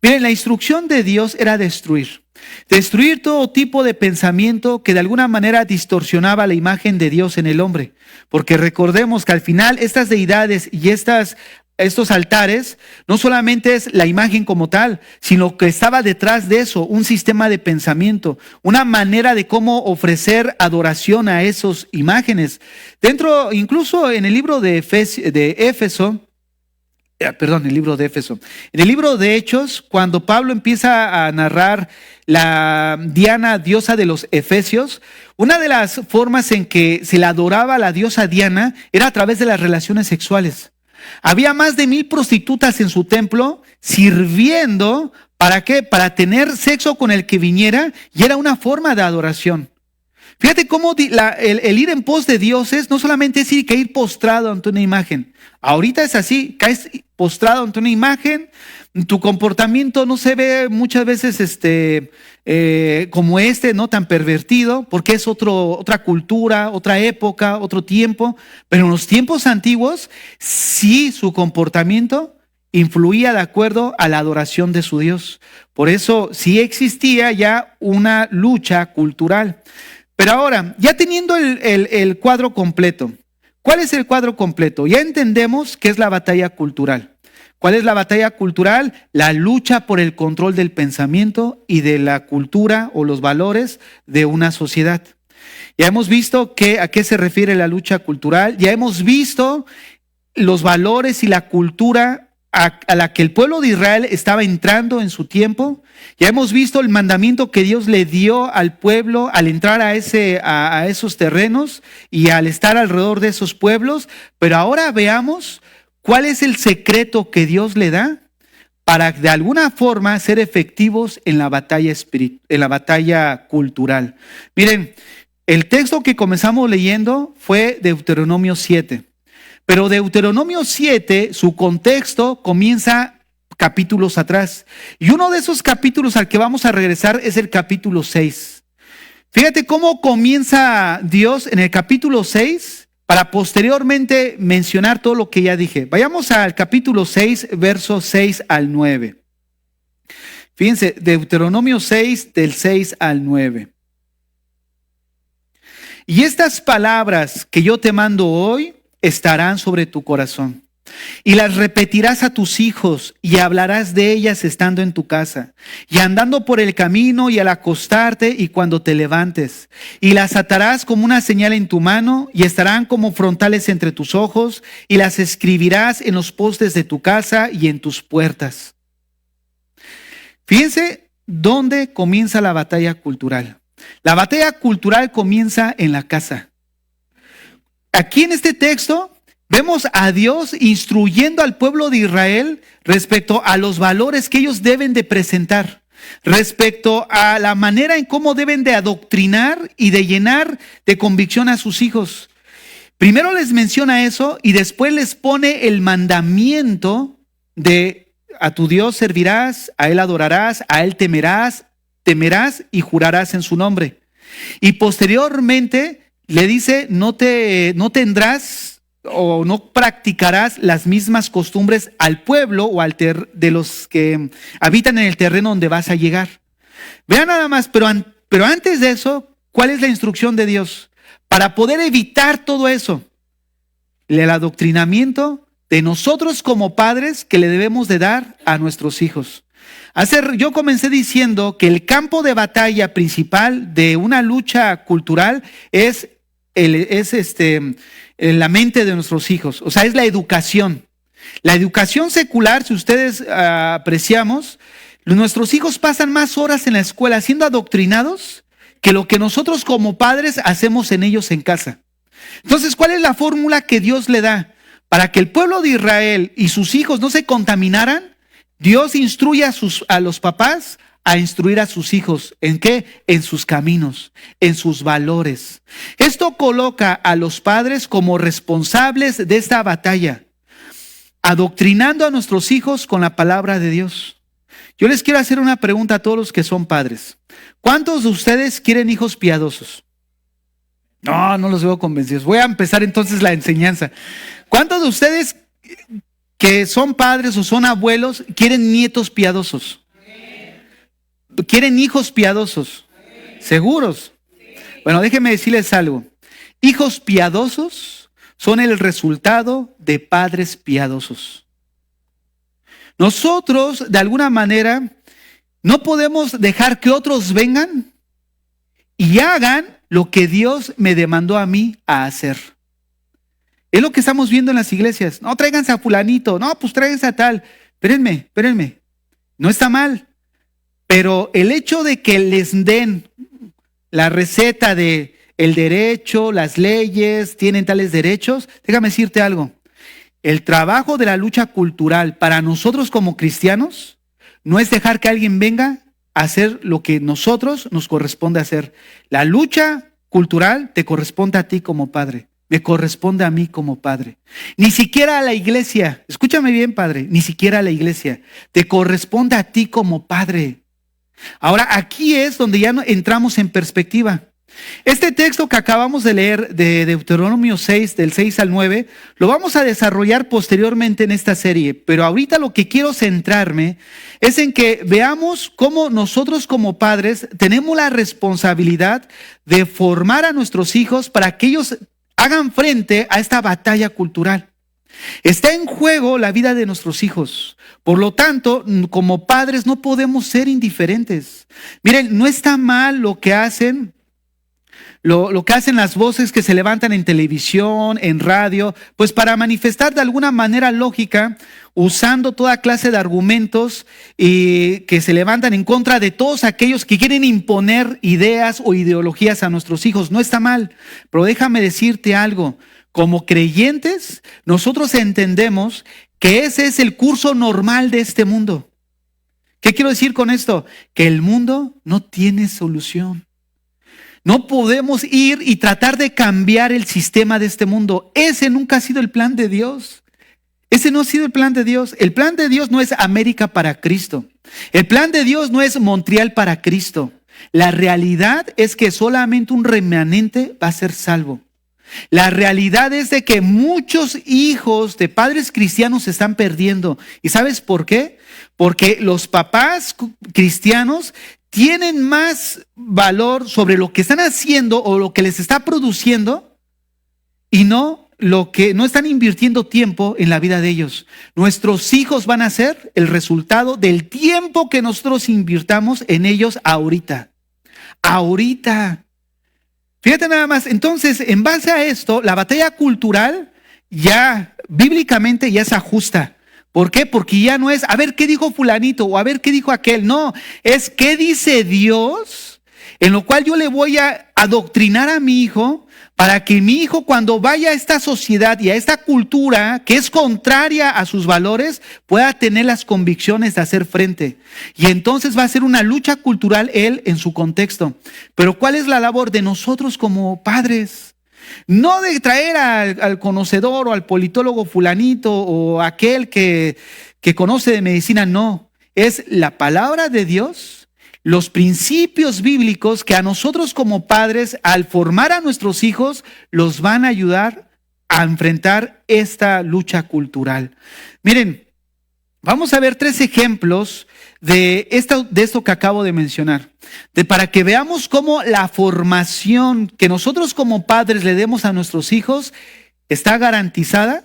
Miren, la instrucción de Dios era destruir. Destruir todo tipo de pensamiento que de alguna manera distorsionaba la imagen de Dios en el hombre. Porque recordemos que al final estas deidades y estos altares no solamente es la imagen como tal, sino que estaba detrás de eso un sistema de pensamiento, una manera de cómo ofrecer adoración a esas imágenes. Dentro, incluso en el libro de Éfeso, el libro de Éfeso. En el libro de Hechos, cuando Pablo empieza a narrar la Diana, diosa de los Efesios, una de las formas en que se le adoraba a la diosa Diana era a través de las relaciones sexuales. Había más de 1000 prostitutas en su templo sirviendo, ¿para qué? Para tener sexo con el que viniera, y era una forma de adoración. Fíjate cómo el ir en pos de dioses no solamente es ir postrado ante una imagen. Ahorita es así, caes postrado ante una imagen, tu comportamiento no se ve muchas veces como no tan pervertido, porque es otra cultura, otra época, otro tiempo. Pero en los tiempos antiguos, sí, su comportamiento influía de acuerdo a la adoración de su Dios. Por eso sí existía ya una lucha cultural. Pero ahora, ya teniendo el cuadro completo, ¿cuál es el cuadro completo? Ya entendemos qué es la batalla cultural. ¿Cuál es la batalla cultural? La lucha por el control del pensamiento y de la cultura o los valores de una sociedad. Ya hemos visto a qué se refiere la lucha cultural. Ya hemos visto los valores y la cultura a la que el pueblo de Israel estaba entrando en su tiempo. Ya hemos visto el mandamiento que Dios le dio al pueblo al entrar a esos terrenos y al estar alrededor de esos pueblos. Pero ahora veamos cuál es el secreto que Dios le da para de alguna forma ser efectivos en la batalla cultural. Miren, el texto que comenzamos leyendo fue Deuteronomio 7. Pero Deuteronomio 7, su contexto comienza capítulos atrás. Y uno de esos capítulos al que vamos a regresar es el capítulo 6. Fíjate cómo comienza Dios en el capítulo 6 para posteriormente mencionar todo lo que ya dije. Vayamos al capítulo 6, versos 6 al 9. Fíjense, Deuteronomio 6, del 6 al 9. Y estas palabras que yo te mando hoy estarán sobre tu corazón, y las repetirás a tus hijos, y hablarás de ellas estando en tu casa, y andando por el camino, y al acostarte, y cuando te levantes, y las atarás como una señal en tu mano, y estarán como frontales entre tus ojos, y las escribirás en los postes de tu casa y en tus puertas. Fíjense dónde comienza la batalla cultural. La batalla cultural comienza en la casa. Aquí en este texto vemos a Dios instruyendo al pueblo de Israel respecto a los valores que ellos deben de presentar, respecto a la manera en cómo deben de adoctrinar y de llenar de convicción a sus hijos. Primero les menciona eso y después les pone el mandamiento de a tu Dios servirás, a Él adorarás, a Él temerás y jurarás en su nombre. Y posteriormente le dice, no tendrás o no practicarás las mismas costumbres al pueblo o de los que habitan en el terreno donde vas a llegar. Vean nada más, pero antes de eso, ¿cuál es la instrucción de Dios? Para poder evitar todo eso, el adoctrinamiento de nosotros como padres que le debemos de dar a nuestros hijos. Yo comencé diciendo que el campo de batalla principal de una lucha cultural es la mente de nuestros hijos, o sea, es la educación. La educación secular, si ustedes apreciamos, nuestros hijos pasan más horas en la escuela siendo adoctrinados que lo que nosotros como padres hacemos en ellos en casa. Entonces, ¿cuál es la fórmula que Dios le da? Para que el pueblo de Israel y sus hijos no se contaminaran, Dios instruye a los papás a instruir a sus hijos. ¿En qué? En sus caminos, en sus valores. Esto coloca a los padres como responsables de esta batalla, adoctrinando a nuestros hijos con la palabra de Dios. Yo les quiero hacer una pregunta a todos los que son padres. ¿Cuántos de ustedes quieren hijos piadosos? No los veo convencidos. Voy a empezar entonces la enseñanza. ¿Cuántos de ustedes que son padres o son abuelos quieren nietos piadosos? ¿Quieren hijos piadosos? ¿Seguros? Bueno, déjenme decirles algo. Hijos piadosos son el resultado de padres piadosos. Nosotros, de alguna manera, no podemos dejar que otros vengan y hagan lo que Dios me demandó a mí a hacer. Es lo que estamos viendo en las iglesias. No, tráiganse a fulanito. No, pues tráiganse a tal. Espérenme. No está mal. Pero el hecho de que les den la receta de el derecho, las leyes, tienen tales derechos, déjame decirte algo. El trabajo de la lucha cultural para nosotros como cristianos no es dejar que alguien venga a hacer lo que nosotros nos corresponde hacer. La lucha cultural te corresponde a ti como padre, me corresponde a mí como padre. Ni siquiera a la iglesia, escúchame bien, padre, ni siquiera a la iglesia, te corresponde a ti como padre. Ahora, aquí es donde ya entramos en perspectiva. Este texto que acabamos de leer de Deuteronomio 6, del 6 al 9, lo vamos a desarrollar posteriormente en esta serie, pero ahorita lo que quiero centrarme es en que veamos cómo nosotros como padres tenemos la responsabilidad de formar a nuestros hijos para que ellos hagan frente a esta batalla cultural. Está en juego la vida de nuestros hijos. Por lo tanto, como padres no podemos ser indiferentes. Miren, no está mal lo que hacen. Lo que hacen las voces que se levantan en televisión, en radio, pues para manifestar de alguna manera lógica, usando toda clase de argumentos y que se levantan en contra de todos aquellos que quieren imponer ideas o ideologías a nuestros hijos. No está mal, pero déjame decirte algo. Como creyentes, nosotros entendemos que ese es el curso normal de este mundo. ¿Qué quiero decir con esto? Que el mundo no tiene solución. No podemos ir y tratar de cambiar el sistema de este mundo. Ese nunca ha sido el plan de Dios. Ese no ha sido el plan de Dios. El plan de Dios no es América para Cristo. El plan de Dios no es Montreal para Cristo. La realidad es que solamente un remanente va a ser salvo. La realidad es de que muchos hijos de padres cristianos se están perdiendo. ¿Y sabes por qué? Porque los papás cristianos tienen más valor sobre lo que están haciendo o lo que les está produciendo y no están invirtiendo tiempo en la vida de ellos. Nuestros hijos van a ser el resultado del tiempo que nosotros invirtamos en ellos ahorita. Fíjate nada más, entonces, en base a esto, la batalla cultural ya bíblicamente ya se ajusta. ¿Por qué? Porque ya no es, a ver qué dijo fulanito o a ver qué dijo aquel. No, es qué dice Dios, en lo cual yo le voy a adoctrinar a mi hijo para que mi hijo cuando vaya a esta sociedad y a esta cultura que es contraria a sus valores, pueda tener las convicciones de hacer frente. Y entonces va a ser una lucha cultural él en su contexto. Pero ¿cuál es la labor de nosotros como padres? No de traer al conocedor o al politólogo fulanito o aquel que conoce de medicina, no. Es la palabra de Dios, los principios bíblicos que a nosotros como padres, al formar a nuestros hijos, los van a ayudar a enfrentar esta lucha cultural. Miren, vamos a ver 3 ejemplos de esto que acabo de mencionar, para que veamos cómo la formación que nosotros como padres le demos a nuestros hijos está garantizada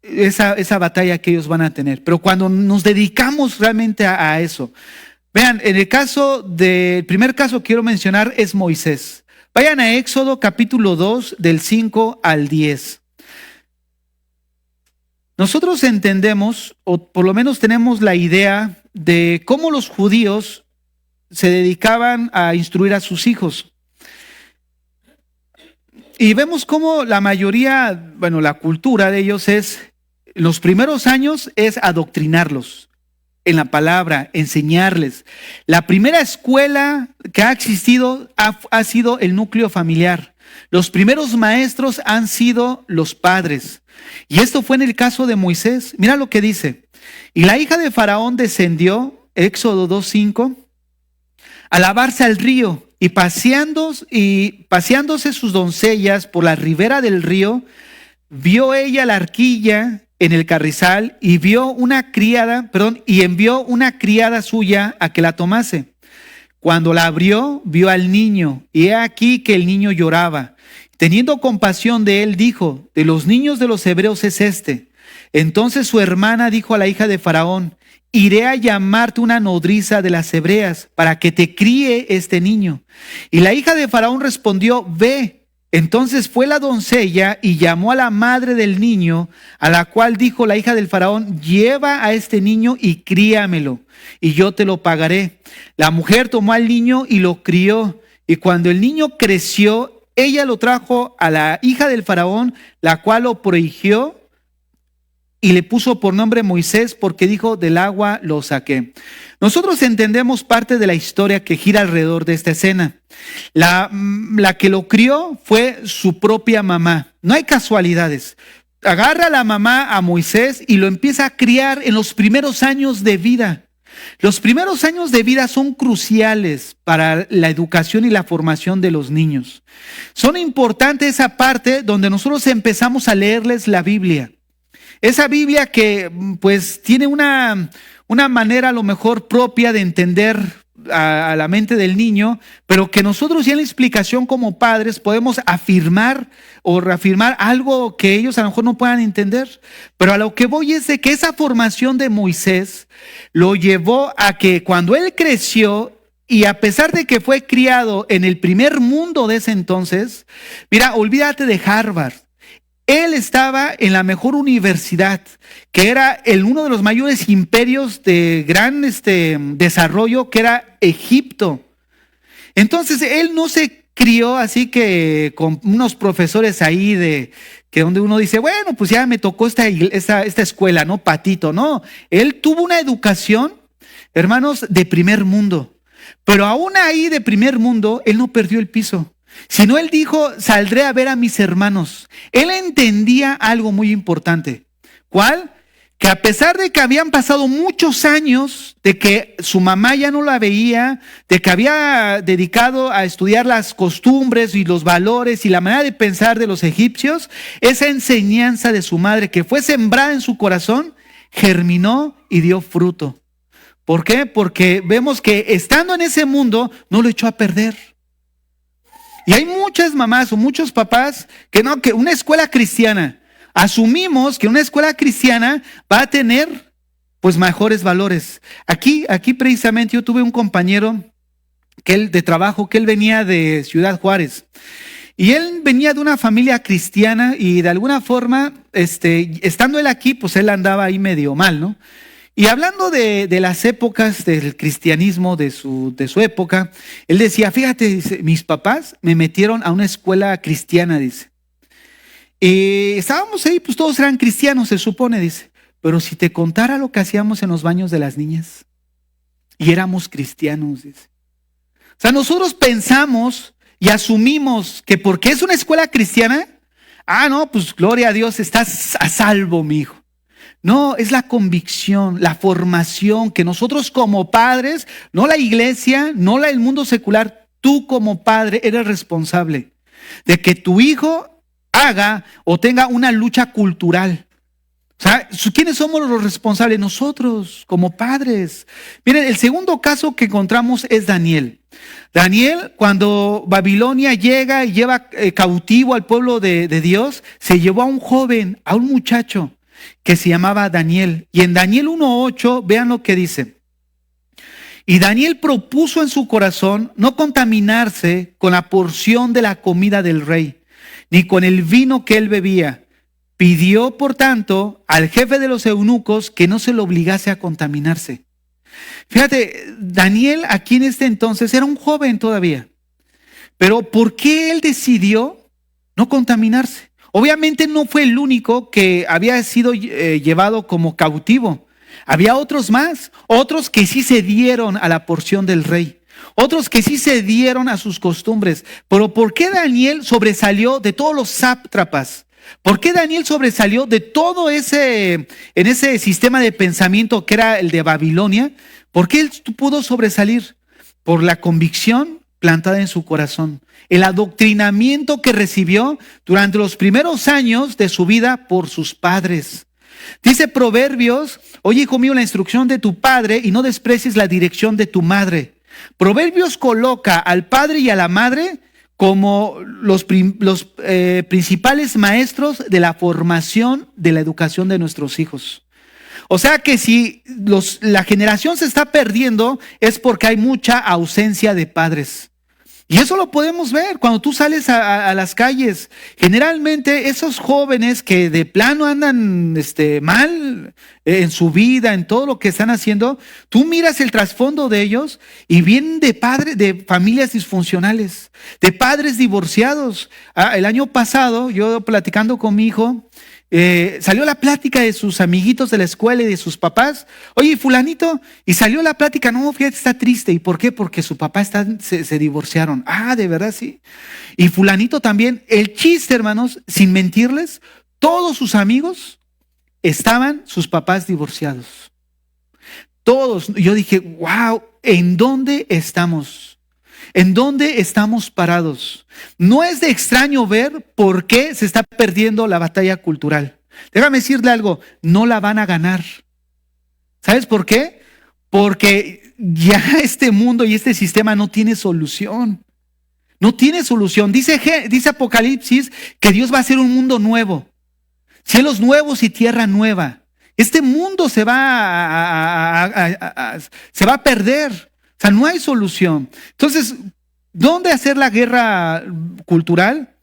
esa batalla que ellos van a tener. Pero cuando nos dedicamos realmente a eso, vean, en el primer caso que quiero mencionar es Moisés. Vayan a Éxodo capítulo 2 del 5 al 10. Nosotros entendemos, o por lo menos tenemos la idea de cómo los judíos se dedicaban a instruir a sus hijos. Y vemos cómo la mayoría, bueno, la cultura de ellos los primeros años es adoctrinarlos en la palabra, enseñarles. La primera escuela que ha existido ha sido el núcleo familiar. Los primeros maestros han sido los padres. Y esto fue en el caso de Moisés. Mira lo que dice. Y la hija de Faraón descendió, Éxodo 2:5, a lavarse al río y paseándose sus doncellas por la ribera del río, vio ella la arquilla en el carrizal y envió una criada suya a que la tomase. Cuando la abrió, vio al niño, y he aquí que el niño lloraba. Teniendo compasión de él, dijo: de los niños de los hebreos es este. Entonces su hermana dijo a la hija de Faraón: iré a llamarte una nodriza de las hebreas para que te críe este niño. Y la hija de Faraón respondió: ve. Entonces fue la doncella y llamó a la madre del niño, a la cual dijo la hija del Faraón: lleva a este niño y críamelo, y yo te lo pagaré. La mujer tomó al niño y lo crió, y cuando el niño creció, ella lo trajo a la hija del Faraón, la cual lo prohigió y le puso por nombre Moisés, porque dijo: del agua lo saqué. Nosotros entendemos parte de la historia que gira alrededor de esta escena. La que lo crió fue su propia mamá. No hay casualidades. Agarra a la mamá a Moisés y lo empieza a criar en los primeros años de vida. Los primeros años de vida son cruciales para la educación y la formación de los niños. Son importantes esa parte donde nosotros empezamos a leerles la Biblia. Esa Biblia que pues tiene una manera a lo mejor propia de entender a la mente del niño, pero que nosotros ya en la explicación como padres podemos afirmar o reafirmar algo que ellos a lo mejor no puedan entender. Pero a lo que voy es de que esa formación de Moisés lo llevó a que cuando él creció, y a pesar de que fue criado en el primer mundo de ese entonces, mira, olvídate de Harvard. Él estaba en la mejor universidad, que era uno de los mayores imperios de gran desarrollo, que era Egipto. Entonces, él no se crió así que con unos profesores ahí que donde uno dice: bueno, pues ya me tocó esta escuela, ¿no? Patito, no. Él tuvo una educación, hermanos, de primer mundo. Pero aún ahí de primer mundo, él no perdió el piso. Sino él dijo: saldré a ver a mis hermanos. Él entendía algo muy importante. ¿Cuál? Que a pesar de que habían pasado muchos años, de que su mamá ya no la veía, de que había dedicado a estudiar las costumbres y los valores y la manera de pensar de los egipcios, esa enseñanza de su madre que fue sembrada en su corazón, germinó y dio fruto. ¿Por qué? Porque vemos que estando en ese mundo, no lo echó a perder. Y hay muchas mamás o muchos papás que una escuela cristiana, asumimos que una escuela cristiana va a tener pues mejores valores. Aquí precisamente yo tuve un compañero de trabajo que él venía de Ciudad Juárez. Y él venía de una familia cristiana y de alguna forma, estando él aquí, pues él andaba ahí medio mal, ¿no? Y hablando de las épocas del cristianismo, de su época, él decía: fíjate, dice, mis papás me metieron a una escuela cristiana, dice. Y estábamos ahí, pues todos eran cristianos, se supone, dice. Pero si te contara lo que hacíamos en los baños de las niñas, y éramos cristianos, dice. O sea, nosotros pensamos y asumimos que porque es una escuela cristiana, no, pues gloria a Dios, estás a salvo, mi hijo. No, es la convicción, la formación que nosotros como padres, no la iglesia, no el mundo secular, tú como padre eres responsable de que tu hijo haga o tenga una lucha cultural. O sea, ¿quiénes somos los responsables? Nosotros como padres. Miren, el segundo caso que encontramos es Daniel. Daniel, cuando Babilonia llega y lleva cautivo al pueblo de Dios, se llevó a un joven, a un muchacho. que se llamaba Daniel. Y en Daniel 1:8, vean lo que dice. Y Daniel propuso en su corazón no contaminarse con la porción de la comida del rey, ni con el vino que él bebía. Pidió, por tanto, al jefe de los eunucos que no se lo obligase a contaminarse. Fíjate, Daniel aquí en este entonces era un joven todavía. Pero ¿por qué él decidió no contaminarse? Obviamente no fue el único que había sido llevado como cautivo. Había otros más, otros que sí se dieron a la porción del rey, otros que sí se dieron a sus costumbres. Pero ¿por qué Daniel sobresalió de todos los sátrapas? ¿Por qué Daniel sobresalió de todo en ese sistema de pensamiento que era el de Babilonia? ¿Por qué él pudo sobresalir? Por la convicción plantada en su corazón, el adoctrinamiento que recibió durante los primeros años de su vida por sus padres. Dice Proverbios: oye, hijo mío, la instrucción de tu padre y no desprecies la dirección de tu madre. Proverbios coloca al padre y a la madre como los principales maestros de la formación, de la educación de nuestros hijos. O sea que si la generación se está perdiendo es porque hay mucha ausencia de padres. Y eso lo podemos ver cuando tú sales a las calles. Generalmente esos jóvenes que de plano andan mal en su vida, en todo lo que están haciendo, tú miras el trasfondo de ellos y vienen de familias disfuncionales, de padres divorciados. El año pasado, yo platicando con mi hijo, salió la plática de sus amiguitos de la escuela y de sus papás. Oye, fulanito, y salió la plática, no, fíjate, está triste. ¿Y por qué? Porque su papá se divorciaron. Ah, de verdad, sí. Y fulanito también. El chiste, hermanos, sin mentirles, todos sus amigos estaban sus papás divorciados. Todos. Yo dije, wow, ¿en dónde estamos? ¿En dónde estamos parados? No es de extraño ver por qué se está perdiendo la batalla cultural. Déjame decirle algo, no la van a ganar. ¿Sabes por qué? Porque ya este mundo y este sistema no tiene solución. No tiene solución. Dice Apocalipsis que Dios va a hacer un mundo nuevo. Cielos nuevos y tierra nueva. Este mundo se va a perder. O sea, no hay solución. Entonces, ¿dónde hacer la guerra cultural?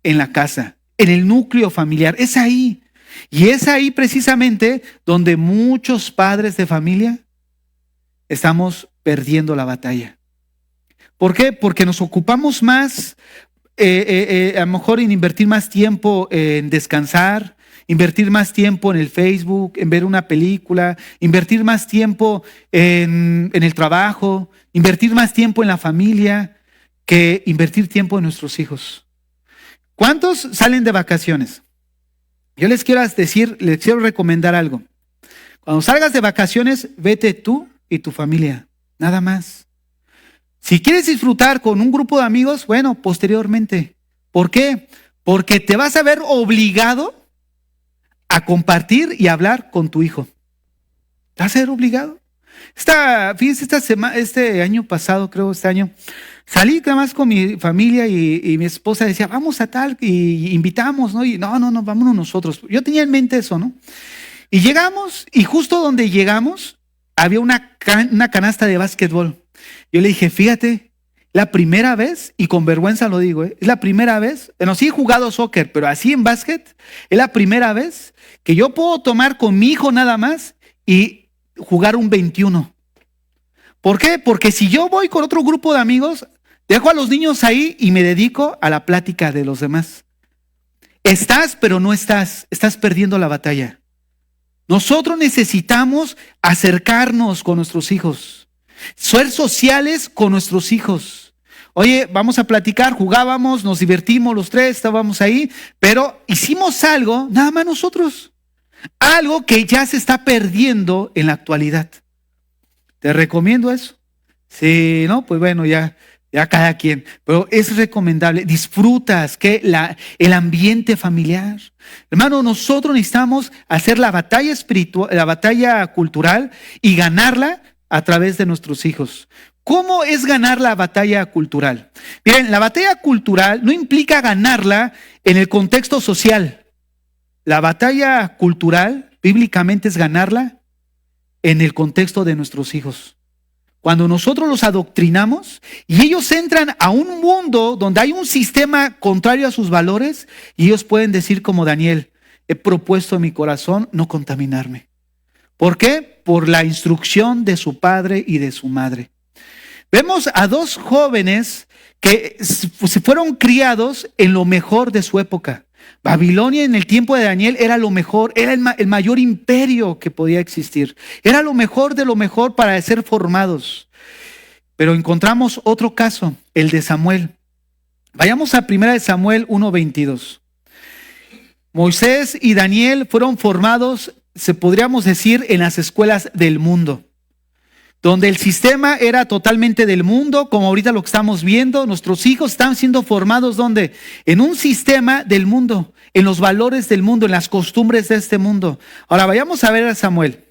En la casa, en el núcleo familiar. Es ahí. Y es ahí precisamente donde muchos padres de familia estamos perdiendo la batalla. ¿Por qué? Porque nos ocupamos más, a lo mejor en invertir más tiempo en descansar, invertir más tiempo en el Facebook, en ver una película, invertir más tiempo en el trabajo, invertir más tiempo en la familia, que invertir tiempo en nuestros hijos. ¿Cuántos salen de vacaciones? Yo les quiero recomendar algo. Cuando salgas de vacaciones, vete tú y tu familia, nada más. Si quieres disfrutar con un grupo de amigos, bueno, posteriormente. ¿Por qué? Porque te vas a ver obligado a compartir y hablar con tu hijo. ¿Te vas a ver obligado? Fíjense, este año pasado, creo, salí nada más con mi familia y mi esposa decía, vamos a tal, y invitamos, ¿no? Y no, vámonos nosotros. Yo tenía en mente eso, ¿no? Y llegamos, y justo donde llegamos, había una canasta de básquetbol. Yo le dije, fíjate, la primera vez, y con vergüenza lo digo, es la primera vez, bueno, sí he jugado soccer, pero así en básquet, es la primera vez que yo puedo tomar con mi hijo nada más y jugar un 21. ¿Por qué? Porque si yo voy con otro grupo de amigos, dejo a los niños ahí y me dedico a la plática de los demás. Estás, pero no estás perdiendo la batalla. Nosotros necesitamos acercarnos con nuestros hijos, ser sociales con nuestros hijos. Oye, vamos a platicar, jugábamos, nos divertimos los tres, estábamos ahí, pero hicimos algo, nada más nosotros. Algo que ya se está perdiendo en la actualidad. ¿Te recomiendo eso? Sí, no, pues bueno, ya cada quien. Pero es recomendable. Disfrutas el ambiente familiar. Hermano, nosotros necesitamos hacer la batalla espiritual, la batalla cultural y ganarla a través de nuestros hijos. ¿Cómo es ganar la batalla cultural? Miren, la batalla cultural no implica ganarla en el contexto social. la batalla cultural, bíblicamente, es ganarla en el contexto de nuestros hijos. Cuando nosotros los adoctrinamos y ellos entran a un mundo donde hay un sistema contrario a sus valores, y ellos pueden decir como Daniel: he propuesto en mi corazón no contaminarme. ¿Por qué? Por la instrucción de su padre y de su madre. Vemos a dos jóvenes que se fueron criados en lo mejor de su época. Babilonia en el tiempo de Daniel era lo mejor, era el mayor imperio que podía existir. Era lo mejor de lo mejor para ser formados. Pero encontramos otro caso, el de Samuel. Vayamos a 1 Samuel 1:22. Moisés y Daniel fueron formados, podríamos decir, en las escuelas del mundo, donde el sistema era totalmente del mundo, como ahorita lo que estamos viendo. Nuestros hijos están siendo formados, ¿dónde? En un sistema del mundo, en los valores del mundo, en las costumbres de este mundo. Ahora vayamos a ver a Samuel.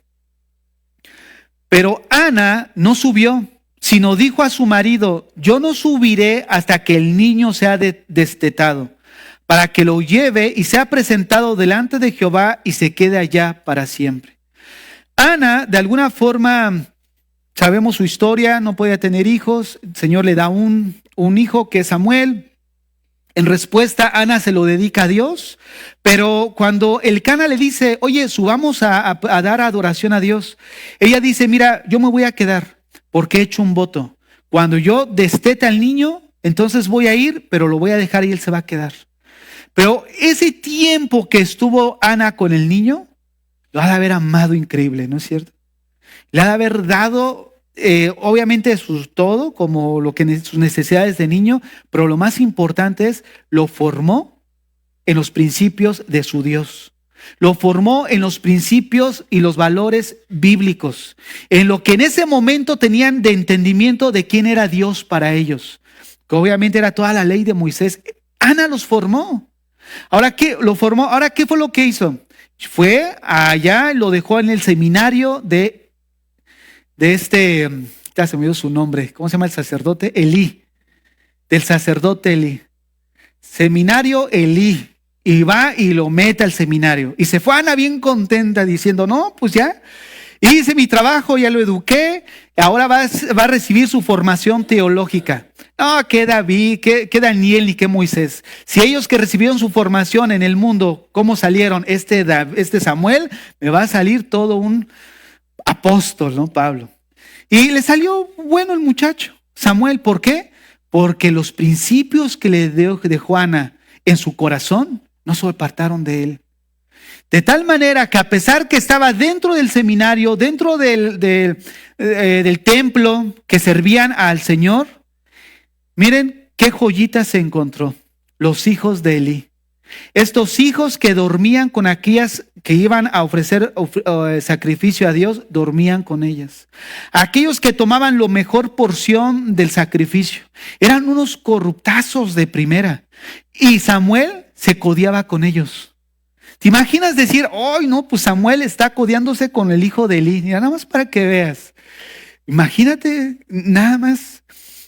Pero Ana no subió, sino dijo a su marido: yo no subiré hasta que el niño sea destetado, para que lo lleve y sea presentado delante de Jehová y se quede allá para siempre. Ana, de alguna forma, sabemos su historia, no podía tener hijos. El Señor le da un hijo que es Samuel. En respuesta, Ana se lo dedica a Dios. Pero cuando Elcana le dice: oye, subamos a dar adoración a Dios, ella dice: mira, yo me voy a quedar porque he hecho un voto. Cuando yo destete al niño, entonces voy a ir, pero lo voy a dejar y él se va a quedar. Pero ese tiempo que estuvo Ana con el niño, lo ha de haber amado increíble, ¿no es cierto? Le ha de haber dado, obviamente, todo, como sus necesidades de niño, pero lo más importante es, lo formó en los principios de su Dios. Lo formó en los principios y los valores bíblicos, en lo que en ese momento tenían de entendimiento de quién era Dios para ellos, que obviamente era toda la ley de Moisés. Ana los formó. Ahora, ¿qué lo formó? Ahora, ¿qué fue lo que hizo? Fue allá, lo dejó en el seminario de ya se me dio su nombre, ¿cómo se llama el sacerdote? Elí, del sacerdote Elí. Seminario Elí. Y va y lo mete al seminario. Y se fue Ana bien contenta diciendo: no, pues ya hice mi trabajo, ya lo eduqué, ahora va a recibir su formación teológica. No, qué David, qué Daniel ni qué Moisés. Si ellos que recibieron su formación en el mundo, ¿cómo salieron? Este Samuel, me va a salir todo un apóstol, ¿no, Pablo? Y le salió bueno el muchacho, Samuel. ¿Por qué? Porque los principios que le dejó Ana en su corazón no se apartaron de él. De tal manera que, a pesar que estaba dentro del seminario, dentro del templo que servían al Señor, miren qué joyitas se encontró: los hijos de Elí. Estos hijos que dormían con aquellas que iban a ofrecer sacrificio a Dios, dormían con ellas. Aquellos que tomaban la mejor porción del sacrificio, eran unos corruptazos de primera. Y Samuel se codeaba con ellos. ¿Te imaginas decir: ¡ay, no! Pues Samuel está codeándose con el hijo de Elí! Nada más para que veas. Imagínate, nada más.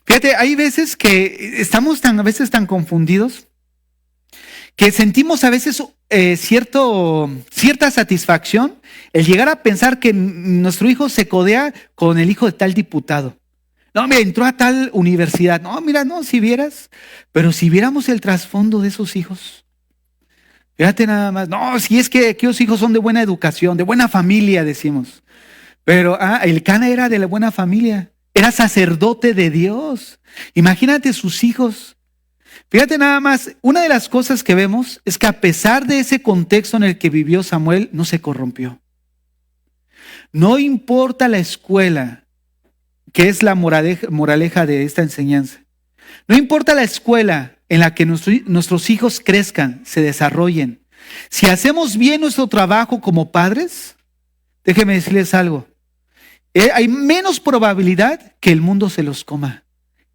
Fíjate, hay veces que estamos a veces tan confundidos que sentimos a veces cierta satisfacción el llegar a pensar que nuestro hijo se codea con el hijo de tal diputado. No, mira, entró a tal universidad. No, mira, no, si vieras, pero si viéramos el trasfondo de esos hijos. Fíjate nada más. No, si es que aquellos hijos son de buena educación, de buena familia, decimos. Pero Elcana era de la buena familia, era sacerdote de Dios. Imagínate sus hijos. Fíjate nada más, una de las cosas que vemos es que, a pesar de ese contexto en el que vivió Samuel, no se corrompió. No importa la escuela, que es la moraleja de esta enseñanza. No importa la escuela en la que nuestros hijos crezcan, se desarrollen. Si hacemos bien nuestro trabajo como padres, déjenme decirles algo. Hay menos probabilidad que el mundo se los coma,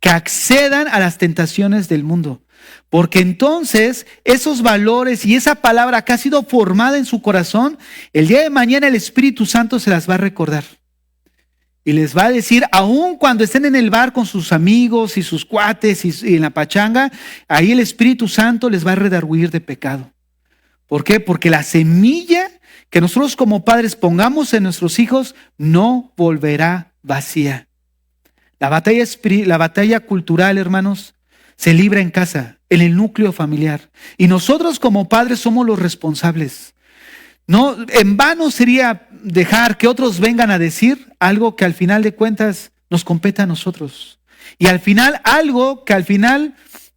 que accedan a las tentaciones del mundo. Porque entonces esos valores y esa palabra que ha sido formada en su corazón, el día de mañana el Espíritu Santo se las va a recordar. Y les va a decir, aun cuando estén en el bar con sus amigos y sus cuates y en la pachanga, ahí el Espíritu Santo les va a redarguir de pecado. ¿Por qué? Porque la semilla que nosotros como padres pongamos en nuestros hijos no volverá vacía. La batalla cultural, hermanos, se libra en casa, en el núcleo familiar. Y nosotros como padres somos los responsables. No, en vano sería dejar que otros vengan a decir algo que al final de cuentas nos compete a nosotros. Y al final,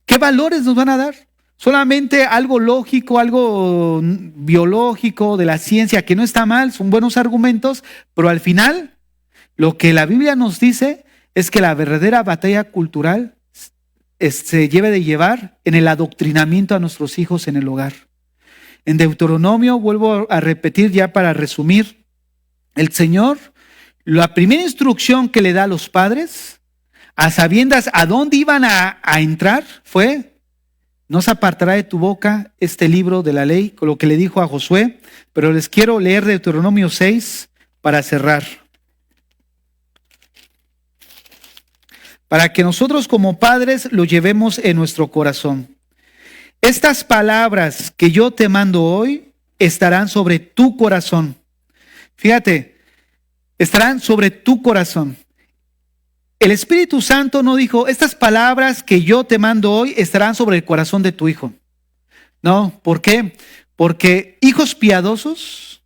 ¿qué valores nos van a dar? Solamente algo lógico, algo biológico de la ciencia, que no está mal, son buenos argumentos, pero al final, lo que la Biblia nos dice es que la verdadera batalla cultural se debe de llevar en el adoctrinamiento a nuestros hijos en el hogar. En Deuteronomio, vuelvo a repetir ya para resumir, el Señor, la primera instrucción que le da a los padres, a sabiendas a dónde iban a entrar, fue: no se apartará de tu boca este libro de la ley, con lo que le dijo a Josué, pero les quiero leer Deuteronomio 6 para cerrar. Para que nosotros como padres lo llevemos en nuestro corazón. Estas palabras que yo te mando hoy estarán sobre tu corazón. Fíjate, estarán sobre tu corazón. El Espíritu Santo no dijo: estas palabras que yo te mando hoy estarán sobre el corazón de tu hijo. No, ¿por qué? Porque hijos piadosos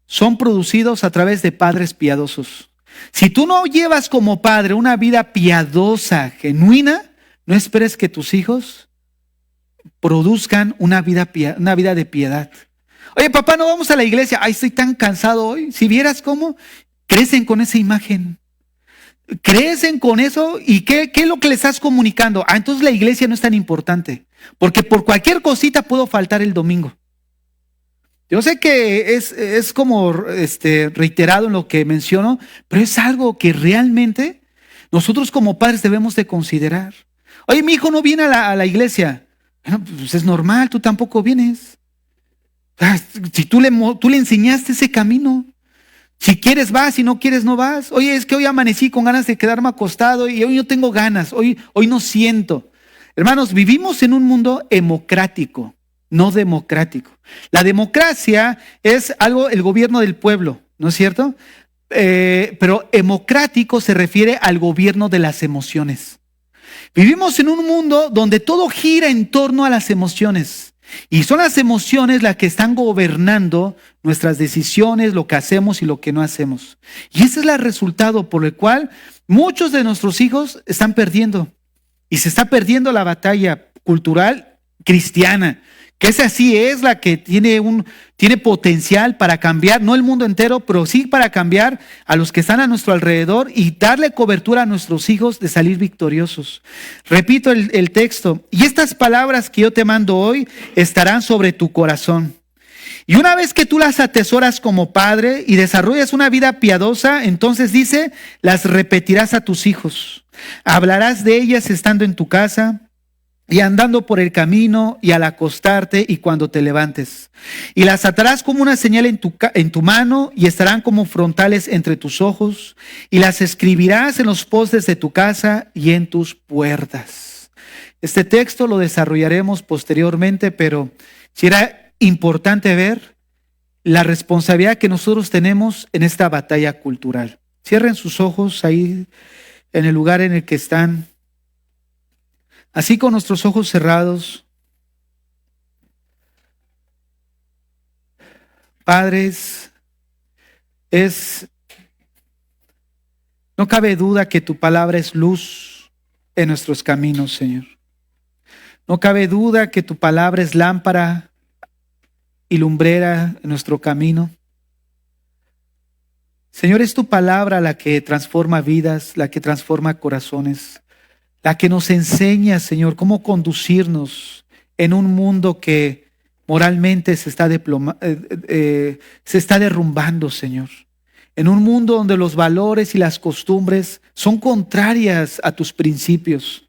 son producidos a través de padres piadosos. Si tú no llevas como padre una vida piadosa, genuina, no esperes que tus hijos produzcan una vida de piedad. Oye, papá, no vamos a la iglesia. Ay, estoy tan cansado hoy. Si vieras cómo crecen con esa imagen. Crecen con eso. ¿Y qué es lo que le estás comunicando? Entonces la iglesia no es tan importante. Porque por cualquier cosita puedo faltar el domingo. Yo sé que es como reiterado en lo que menciono, pero es algo que realmente nosotros como padres debemos de considerar. Oye, mi hijo no viene a la iglesia. Bueno, pues es normal, tú tampoco vienes. Si tú le enseñaste ese camino. Si quieres vas, si no quieres no vas. Oye, es que hoy amanecí con ganas de quedarme acostado y hoy no tengo ganas, hoy no siento. Hermanos, vivimos en un mundo democrático, no democrático. La democracia es el gobierno del pueblo, ¿no es cierto? Pero democrático se refiere al gobierno de las emociones. Vivimos en un mundo donde todo gira en torno a las emociones. Y son las emociones las que están gobernando nuestras decisiones, lo que hacemos y lo que no hacemos. Y ese es el resultado por el cual muchos de nuestros hijos están perdiendo. Y se está perdiendo la batalla cultural cristiana, que esa sí es la que tiene potencial para cambiar, no el mundo entero, pero sí para cambiar a los que están a nuestro alrededor y darle cobertura a nuestros hijos de salir victoriosos. Repito el texto: y estas palabras que yo te mando hoy estarán sobre tu corazón. Y una vez que tú las atesoras como padre y desarrollas una vida piadosa, entonces dice, las repetirás a tus hijos. Hablarás de ellas estando en tu casa y andando por el camino y al acostarte y cuando te levantes. Y las atarás como una señal en tu mano y estarán como frontales entre tus ojos. Y las escribirás en los postes de tu casa y en tus puertas. Este texto lo desarrollaremos posteriormente, pero sí era importante ver la responsabilidad que nosotros tenemos en esta batalla cultural. Cierren sus ojos ahí en el lugar en el que están. Así con nuestros ojos cerrados. Padres, no cabe duda que tu palabra es luz en nuestros caminos, Señor. No cabe duda que tu palabra es lámpara y lumbrera en nuestro camino. Señor, es tu palabra la que transforma vidas, la que transforma corazones. La que nos enseña, Señor, cómo conducirnos en un mundo que moralmente se está derrumbando, Señor. En un mundo donde los valores y las costumbres son contrarias a tus principios.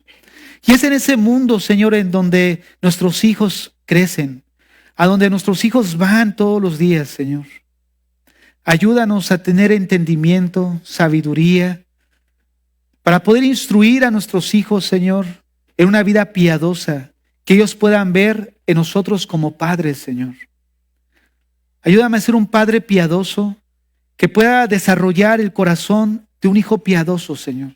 Y es en ese mundo, Señor, en donde nuestros hijos crecen, a donde nuestros hijos van todos los días, Señor. Ayúdanos a tener entendimiento, sabiduría, para poder instruir a nuestros hijos, Señor, en una vida piadosa, que ellos puedan ver en nosotros como padres, Señor. Ayúdame a ser un padre piadoso que pueda desarrollar el corazón de un hijo piadoso, Señor.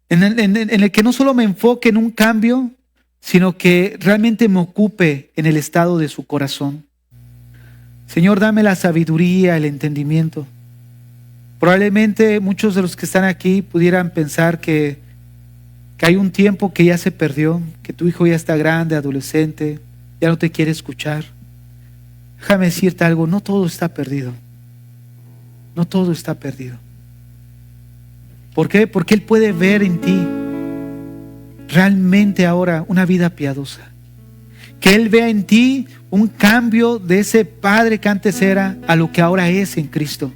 En el que no solo me enfoque en un cambio, sino que realmente me ocupe en el estado de su corazón. Señor, dame la sabiduría, el entendimiento. Probablemente muchos de los que están aquí pudieran pensar que hay un tiempo que ya se perdió, que tu hijo ya está grande, adolescente, ya no te quiere escuchar. Déjame decirte algo, no todo está perdido. No todo está perdido. ¿Por qué? Porque Él puede ver en ti realmente ahora una vida piadosa. Que Él vea en ti un cambio de ese padre que antes era a lo que ahora es en Cristo.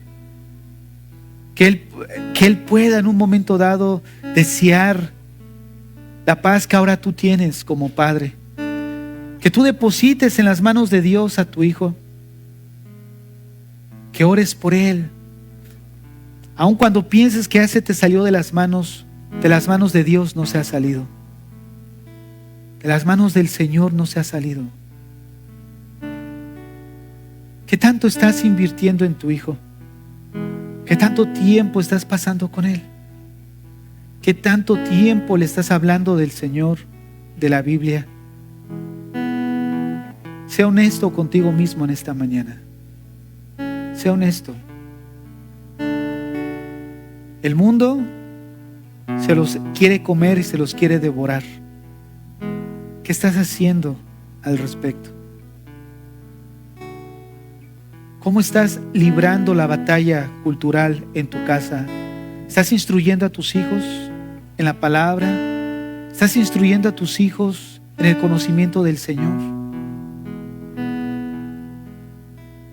Que Él pueda en un momento dado desear la paz que ahora tú tienes como padre. Que tú deposites en las manos de Dios a tu hijo. Que ores por él. Aun cuando pienses que ya se te salió de las manos de Dios no se ha salido. De las manos del Señor no se ha salido. ¿Qué tanto estás invirtiendo en tu hijo? ¿Qué tanto tiempo estás pasando con él? ¿Qué tanto tiempo le estás hablando del Señor, de la Biblia? Sea honesto contigo mismo en esta mañana. Sea honesto. El mundo se los quiere comer y se los quiere devorar. ¿Qué estás haciendo al respecto? ¿Cómo estás librando la batalla cultural en tu casa? ¿Estás instruyendo a tus hijos en la palabra? ¿Estás instruyendo a tus hijos en el conocimiento del Señor?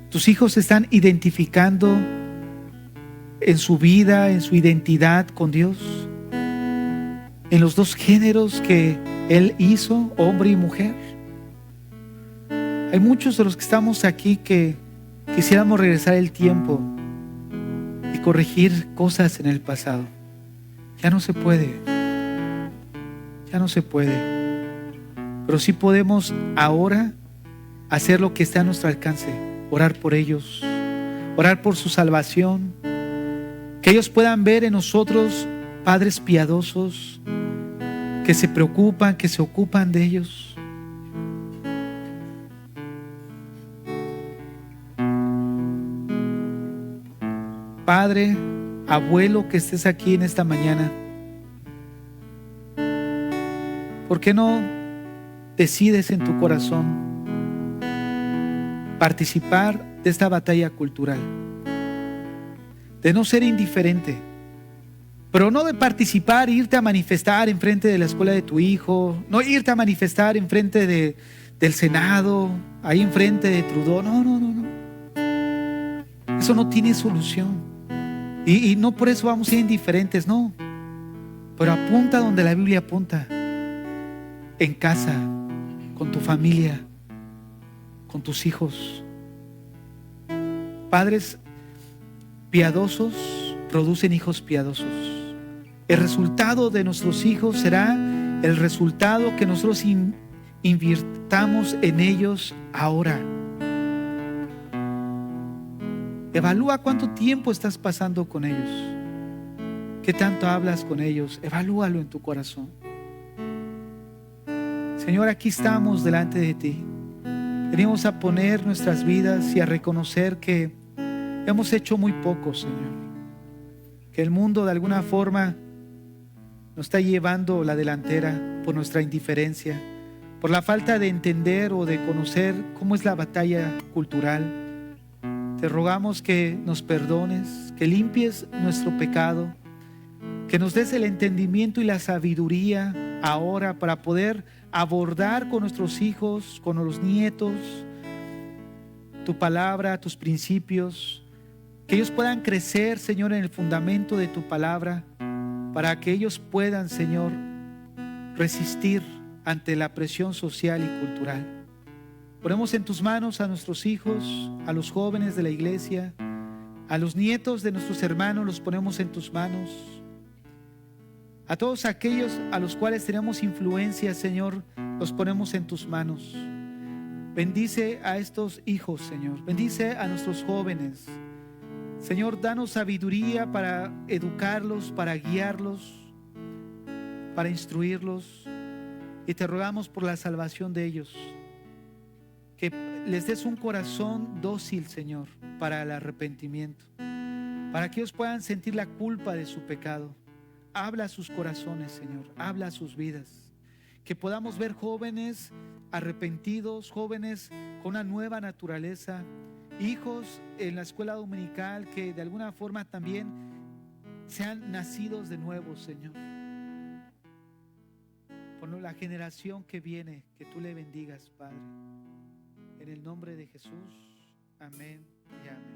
¿Tus hijos se están identificando en su vida, en su identidad con Dios? En los dos géneros que Él hizo, hombre y mujer. Hay muchos de los que estamos aquí que quisiéramos regresar el tiempo y corregir cosas en el pasado. Ya no se puede. Ya no se puede. Pero sí podemos ahora hacer lo que está a nuestro alcance. Orar por ellos. Orar por su salvación. Que ellos puedan ver en nosotros padres piadosos que se preocupan, que se ocupan de ellos. Padre, abuelo que estés aquí en esta mañana, ¿por qué no decides en tu corazón participar de esta batalla cultural? De no ser indiferente, pero no de participar, irte a manifestar en frente de la escuela de tu hijo, no irte a manifestar en frente del Senado, ahí en frente de Trudeau. No. Eso no tiene solución. Y no por eso vamos a ser indiferentes, no. Pero apunta donde la Biblia apunta. En casa, con tu familia, con tus hijos. Padres piadosos producen hijos piadosos. El resultado de nuestros hijos será el resultado que nosotros invirtamos en ellos ahora. Evalúa cuánto tiempo estás pasando con ellos. ¿Qué tanto hablas con ellos? Evalúalo en tu corazón. Señor, aquí estamos delante de ti. Venimos a poner nuestras vidas y a reconocer que hemos hecho muy poco, Señor. Que el mundo de alguna forma nos está llevando la delantera por nuestra indiferencia, por la falta de entender o de conocer cómo es la batalla cultural. Te rogamos que nos perdones, que limpies nuestro pecado, que nos des el entendimiento y la sabiduría ahora para poder abordar con nuestros hijos, con los nietos, tu palabra, tus principios, que ellos puedan crecer, Señor, en el fundamento de tu palabra, para que ellos puedan, Señor, resistir ante la presión social y cultural. Ponemos en tus manos a nuestros hijos, a los jóvenes de la iglesia, a los nietos de nuestros hermanos, los ponemos en tus manos. A todos aquellos a los cuales tenemos influencia, Señor, los ponemos en tus manos. Bendice a estos hijos, Señor. Bendice a nuestros jóvenes. Señor, danos sabiduría para educarlos, para guiarlos, para instruirlos. Y te rogamos por la salvación de ellos. Que les des un corazón dócil, Señor, para el arrepentimiento. Para que ellos puedan sentir la culpa de su pecado. Habla a sus corazones, Señor. Habla a sus vidas. Que podamos ver jóvenes arrepentidos, jóvenes con una nueva naturaleza, hijos en la escuela dominical que de alguna forma también sean nacidos de nuevo, Señor. Por la generación que viene, que tú le bendigas, Padre. En el nombre de Jesús, amén y amén.